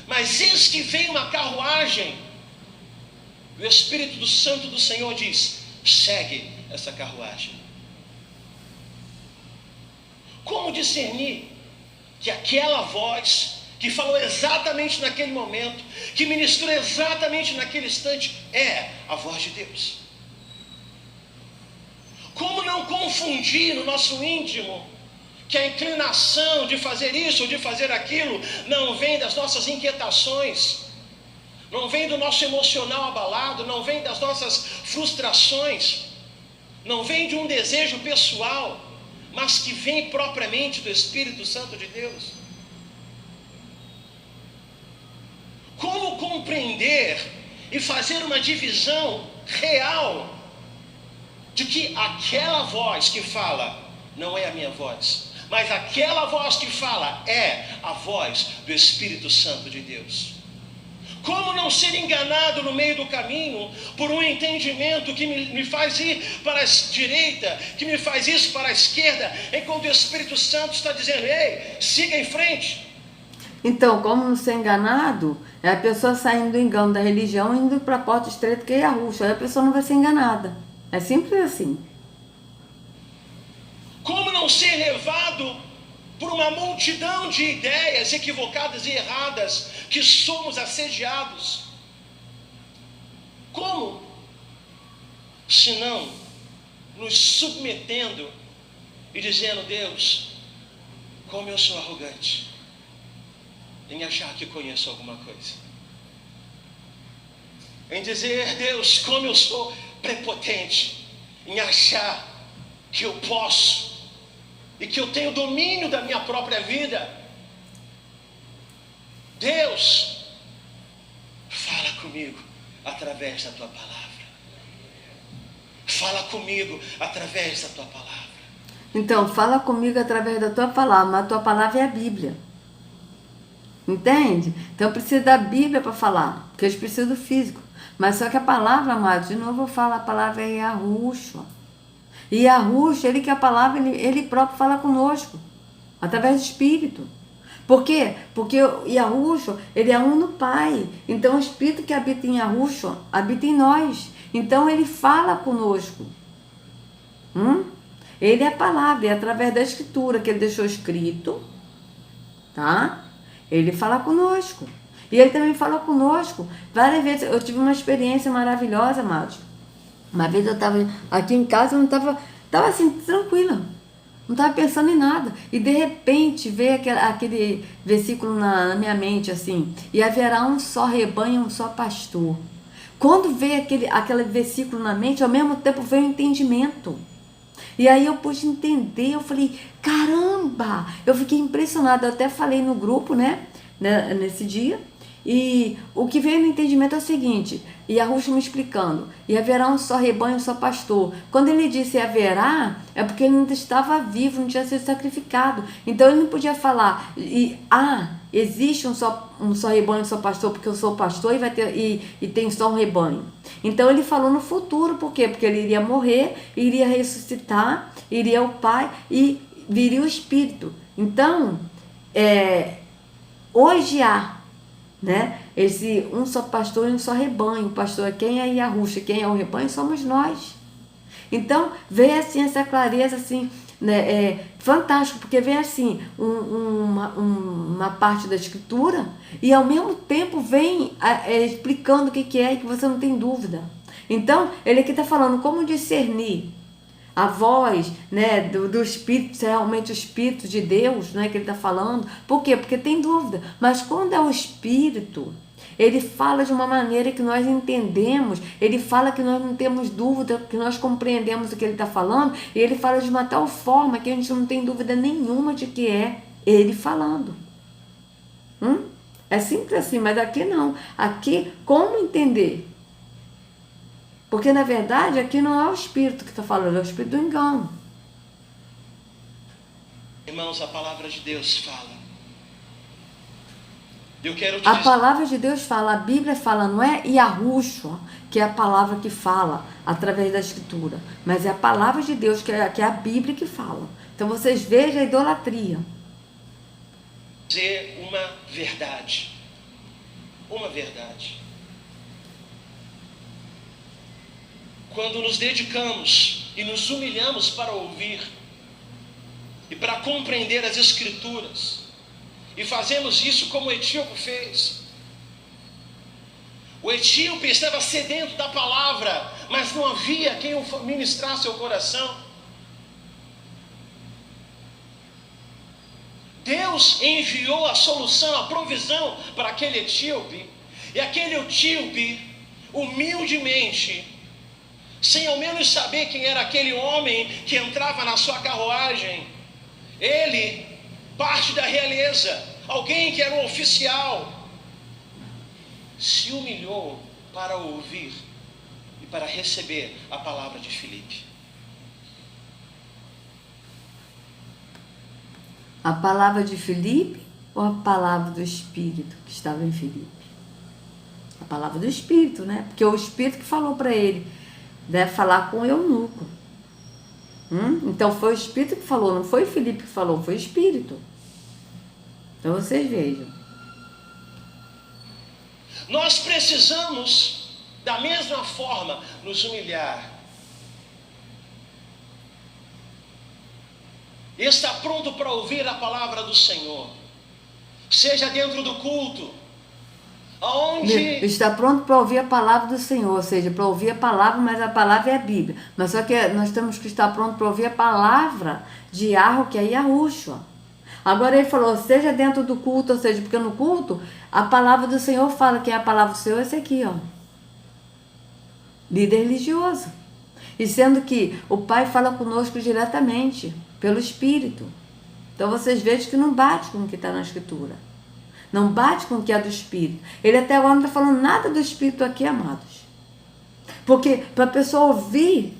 mas eis que vem uma carruagem. O Espírito do Santo do Senhor diz: segue essa carruagem. Como discernir que aquela voz que falou exatamente naquele momento, que ministrou exatamente naquele instante, é a voz de Deus? Como não confundir no nosso íntimo que a inclinação de fazer isso ou de fazer aquilo não vem das nossas inquietações, não vem do nosso emocional abalado, não vem das nossas frustrações, não vem de um desejo pessoal, mas que vem propriamente do Espírito Santo de Deus? Como compreender e fazer uma divisão real de que aquela voz que fala não é a minha voz, mas aquela voz que fala é a voz do Espírito Santo de Deus? Como não ser enganado no meio do caminho por um entendimento que me faz ir para a direita, que me faz isso para a esquerda, enquanto o Espírito Santo está dizendo: ei, siga em frente. Então, como não ser enganado, é a pessoa saindo do engano da religião e indo para a porta estreita que é a Ruxa. Aí a pessoa não vai ser enganada. É simples assim. Como não ser levado por uma multidão de ideias equivocadas e erradas que somos assediados? Como? Se não nos submetendo e dizendo: Deus, como eu sou arrogante em achar que conheço alguma coisa, em dizer: Deus, como eu sou prepotente em achar que eu posso e que eu tenho domínio da minha própria vida. Deus, fala comigo através da tua palavra. Fala comigo através da tua palavra. Então, fala comigo através da tua palavra, mas a tua palavra é a Bíblia. Entende? Então precisa da Bíblia para falar, porque eles precisam do físico. Mas só que a palavra, amado, de novo eu falo, a palavra é Yahushua. E Yahushua, ele que é a palavra, ele próprio fala conosco, através do Espírito. Por quê? Porque Yahushua, ele é um no Pai. Então o Espírito que habita em Yahushua, habita em nós. Então ele fala conosco. Ele é a palavra, é através da Escritura que ele deixou escrito, tá? Ele fala conosco. E ele também fala conosco várias vezes. Eu tive uma experiência maravilhosa, amados. Uma vez eu estava aqui em casa, eu não estava assim, tranquila. Não estava pensando em nada. E de repente veio aquele versículo na minha mente, assim: e haverá um só rebanho, um só pastor. Quando veio aquele versículo na mente, ao mesmo tempo veio o entendimento. E aí eu pude entender, eu falei, caramba! Eu fiquei impressionada, eu até falei no grupo, né, nesse dia. E o que veio no entendimento é o seguinte, e a Yahushua me explicando, e haverá um só rebanho, um só pastor. Quando ele disse haverá, é porque ele não estava vivo, não tinha sido sacrificado. Então ele não podia falar, existe um só rebanho, um só pastor, porque eu sou pastor e tem só um rebanho. Então ele falou no futuro, por quê? Porque ele iria morrer, iria ressuscitar, iria o Pai e viria o Espírito. Então, hoje há, né, esse um só pastor e um só rebanho. O pastor é quem é Yahushua, quem é o rebanho somos nós. Então vem assim essa clareza assim, né, fantástico, porque vem assim uma parte da Escritura e ao mesmo tempo vem explicando o que é e que você não tem dúvida. Então ele aqui está falando como discernir a voz, né, do Espírito, se é realmente o Espírito de Deus, né, que ele está falando. Por quê? Porque tem dúvida. Mas quando é o Espírito, ele fala de uma maneira que nós entendemos, ele fala que nós não temos dúvida, que nós compreendemos o que ele está falando, e ele fala de uma tal forma que a gente não tem dúvida nenhuma de que é ele falando. É simples assim, mas aqui não. Aqui, como entender? Porque, na verdade, aqui não é o Espírito que está falando, é o Espírito do engano. Irmãos, a palavra de Deus fala. Eu quero te A dizer... palavra de Deus fala, a Bíblia fala, não é Yahushua, que é a palavra que fala através da Escritura, mas é a palavra de Deus, que é a Bíblia que fala. Então, vocês vejam a idolatria. Dizer uma verdade. Uma verdade. Quando nos dedicamos e nos humilhamos para ouvir e para compreender as Escrituras, e fazemos isso como o etíope fez. O etíope estava sedento da palavra, mas não havia quem o ministrasse ao coração. Deus enviou a solução, a provisão para aquele etíope, e aquele etíope, humildemente, sem ao menos saber quem era aquele homem que entrava na sua carruagem, ele, parte da realeza, alguém que era um oficial, se humilhou para ouvir e para receber a palavra de Filipe. A palavra de Filipe ou a palavra do Espírito que estava em Filipe? A palavra do Espírito, né? Porque o Espírito que falou para ele, deve falar com o eunuco. Então foi o Espírito que falou, não foi o Filipe que falou, foi o Espírito. Então vocês vejam. Nós precisamos, da mesma forma, nos humilhar. E estar pronto para ouvir a palavra do Senhor. Seja dentro do culto, aonde... Está pronto para ouvir a palavra do Senhor, ou seja, para ouvir a palavra, mas a palavra é a Bíblia. Mas só que nós temos que estar pronto para ouvir a palavra de Yahweh, que é Yahushua. Agora ele falou, seja dentro do culto, ou seja, porque no culto, a palavra do Senhor fala que a palavra do Senhor é esse aqui, ó. Líder religioso. E sendo que o Pai fala conosco diretamente, pelo Espírito. Então vocês vejam que não bate com o que está na Escritura. Não bate com o que é do Espírito. Ele até agora não está falando nada do Espírito aqui, amados. Porque para a pessoa ouvir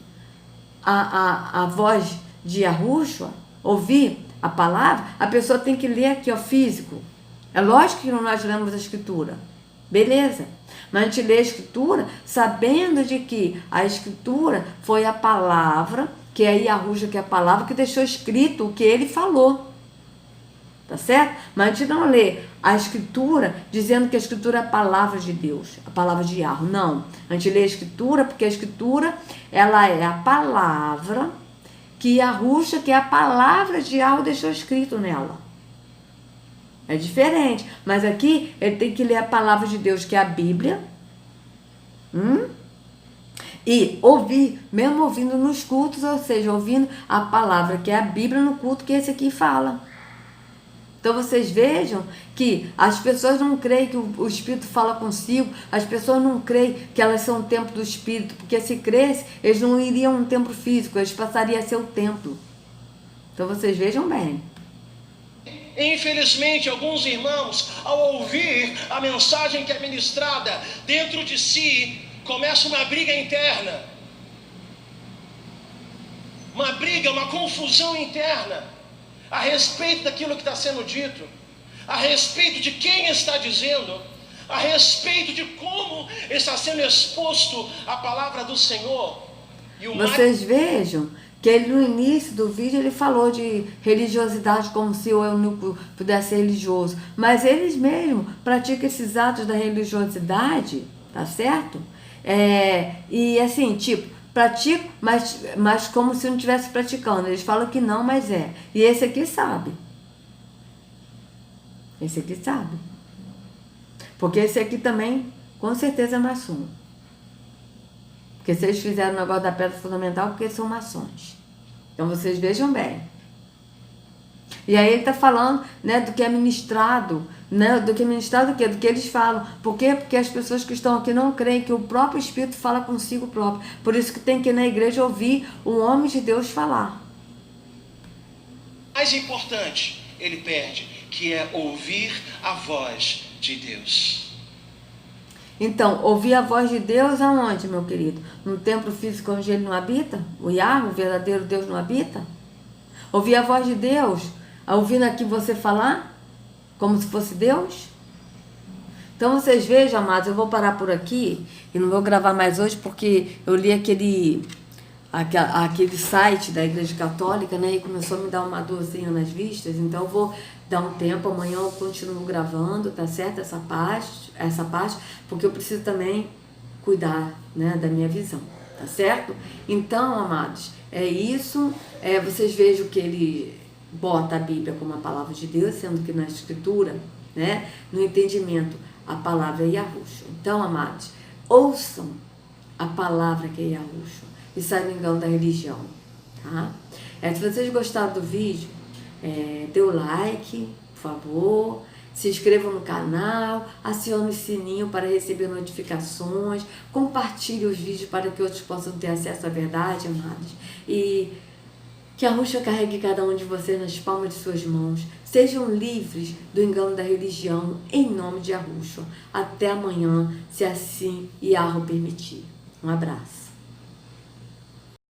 a voz de Yahushua, ouvir a palavra, a pessoa tem que ler aqui, ó, físico. É lógico que nós lemos a Escritura. Beleza. Mas a gente lê a Escritura sabendo de que a Escritura foi a palavra, que é Yahushua, que é a palavra que deixou escrito o que ele falou. Tá certo? Mas a gente não lê a Escritura dizendo que a Escritura é a palavra de Deus, a palavra de Yahushua. Não. A gente lê a Escritura porque a Escritura, ela é a palavra que Yahushua, que é a palavra de Yahushua, deixou escrito nela. É diferente. Mas aqui ele tem que ler a palavra de Deus, que é a Bíblia. E ouvir, mesmo ouvindo nos cultos, ou seja, ouvindo a palavra, que é a Bíblia, no culto que esse aqui fala. Então vocês vejam que as pessoas não creem que o Espírito fala consigo, as pessoas não creem que elas são o templo do Espírito, porque se cresce, eles não iriam a um templo físico, eles passariam a ser o templo. Então vocês vejam bem. Infelizmente, alguns irmãos, ao ouvir a mensagem que é ministrada dentro de si, começa uma briga interna. Uma briga, uma confusão interna a respeito daquilo que está sendo dito, a respeito de quem está dizendo, a respeito de como está sendo exposto a palavra do Senhor. E vocês vejam que ele, no início do vídeo, ele falou de religiosidade como se o eunuco pudesse ser religioso. Mas eles mesmos praticam esses atos da religiosidade, tá certo? E assim, tipo, pratico, mas como se não estivesse praticando. Eles falam que não, mas é. E esse aqui sabe. Esse aqui sabe. Porque esse aqui também, com certeza, é maçom. Porque se eles fizeram o negócio da pedra fundamental, porque eles são maçons. Então vocês vejam bem. E aí ele está falando, né, do que é ministrado, né, do que é ministrado do quê? Do que eles falam. Por quê? Porque as pessoas que estão aqui não creem que o próprio Espírito fala consigo próprio. Por isso que tem que ir na igreja ouvir um homem de Deus falar. Mais importante, ele perde, que é ouvir a voz de Deus. Então, ouvir a voz de Deus aonde, meu querido? No templo físico onde ele não habita? O Yahweh, o verdadeiro Deus, não habita? Ouvir a voz de Deus, ouvindo aqui você falar, como se fosse Deus? Então vocês vejam, amados, eu vou parar por aqui e não vou gravar mais hoje porque eu li aquele site da Igreja Católica, né, e começou a me dar uma dorzinha nas vistas, então eu vou dar um tempo, amanhã eu continuo gravando, tá certo? Essa parte, porque eu preciso também cuidar, né, da minha visão, tá certo? Então, amados, é isso, vocês vejam que ele bota a Bíblia como a palavra de Deus, sendo que na Escritura, né, no entendimento, a palavra é Yahushua. Então, amados, ouçam a palavra que é Yahushua e saiam engano da religião, tá? Se vocês gostaram do vídeo, dê o like, por favor, se inscrevam no canal, acione o sininho para receber notificações, compartilhe os vídeos para que outros possam ter acesso à verdade, amados. E que Yahushua carregue cada um de vocês nas palmas de suas mãos. Sejam livres do engano da religião, em nome de Yahushua. Até amanhã, se assim Yahushua permitir. Um abraço.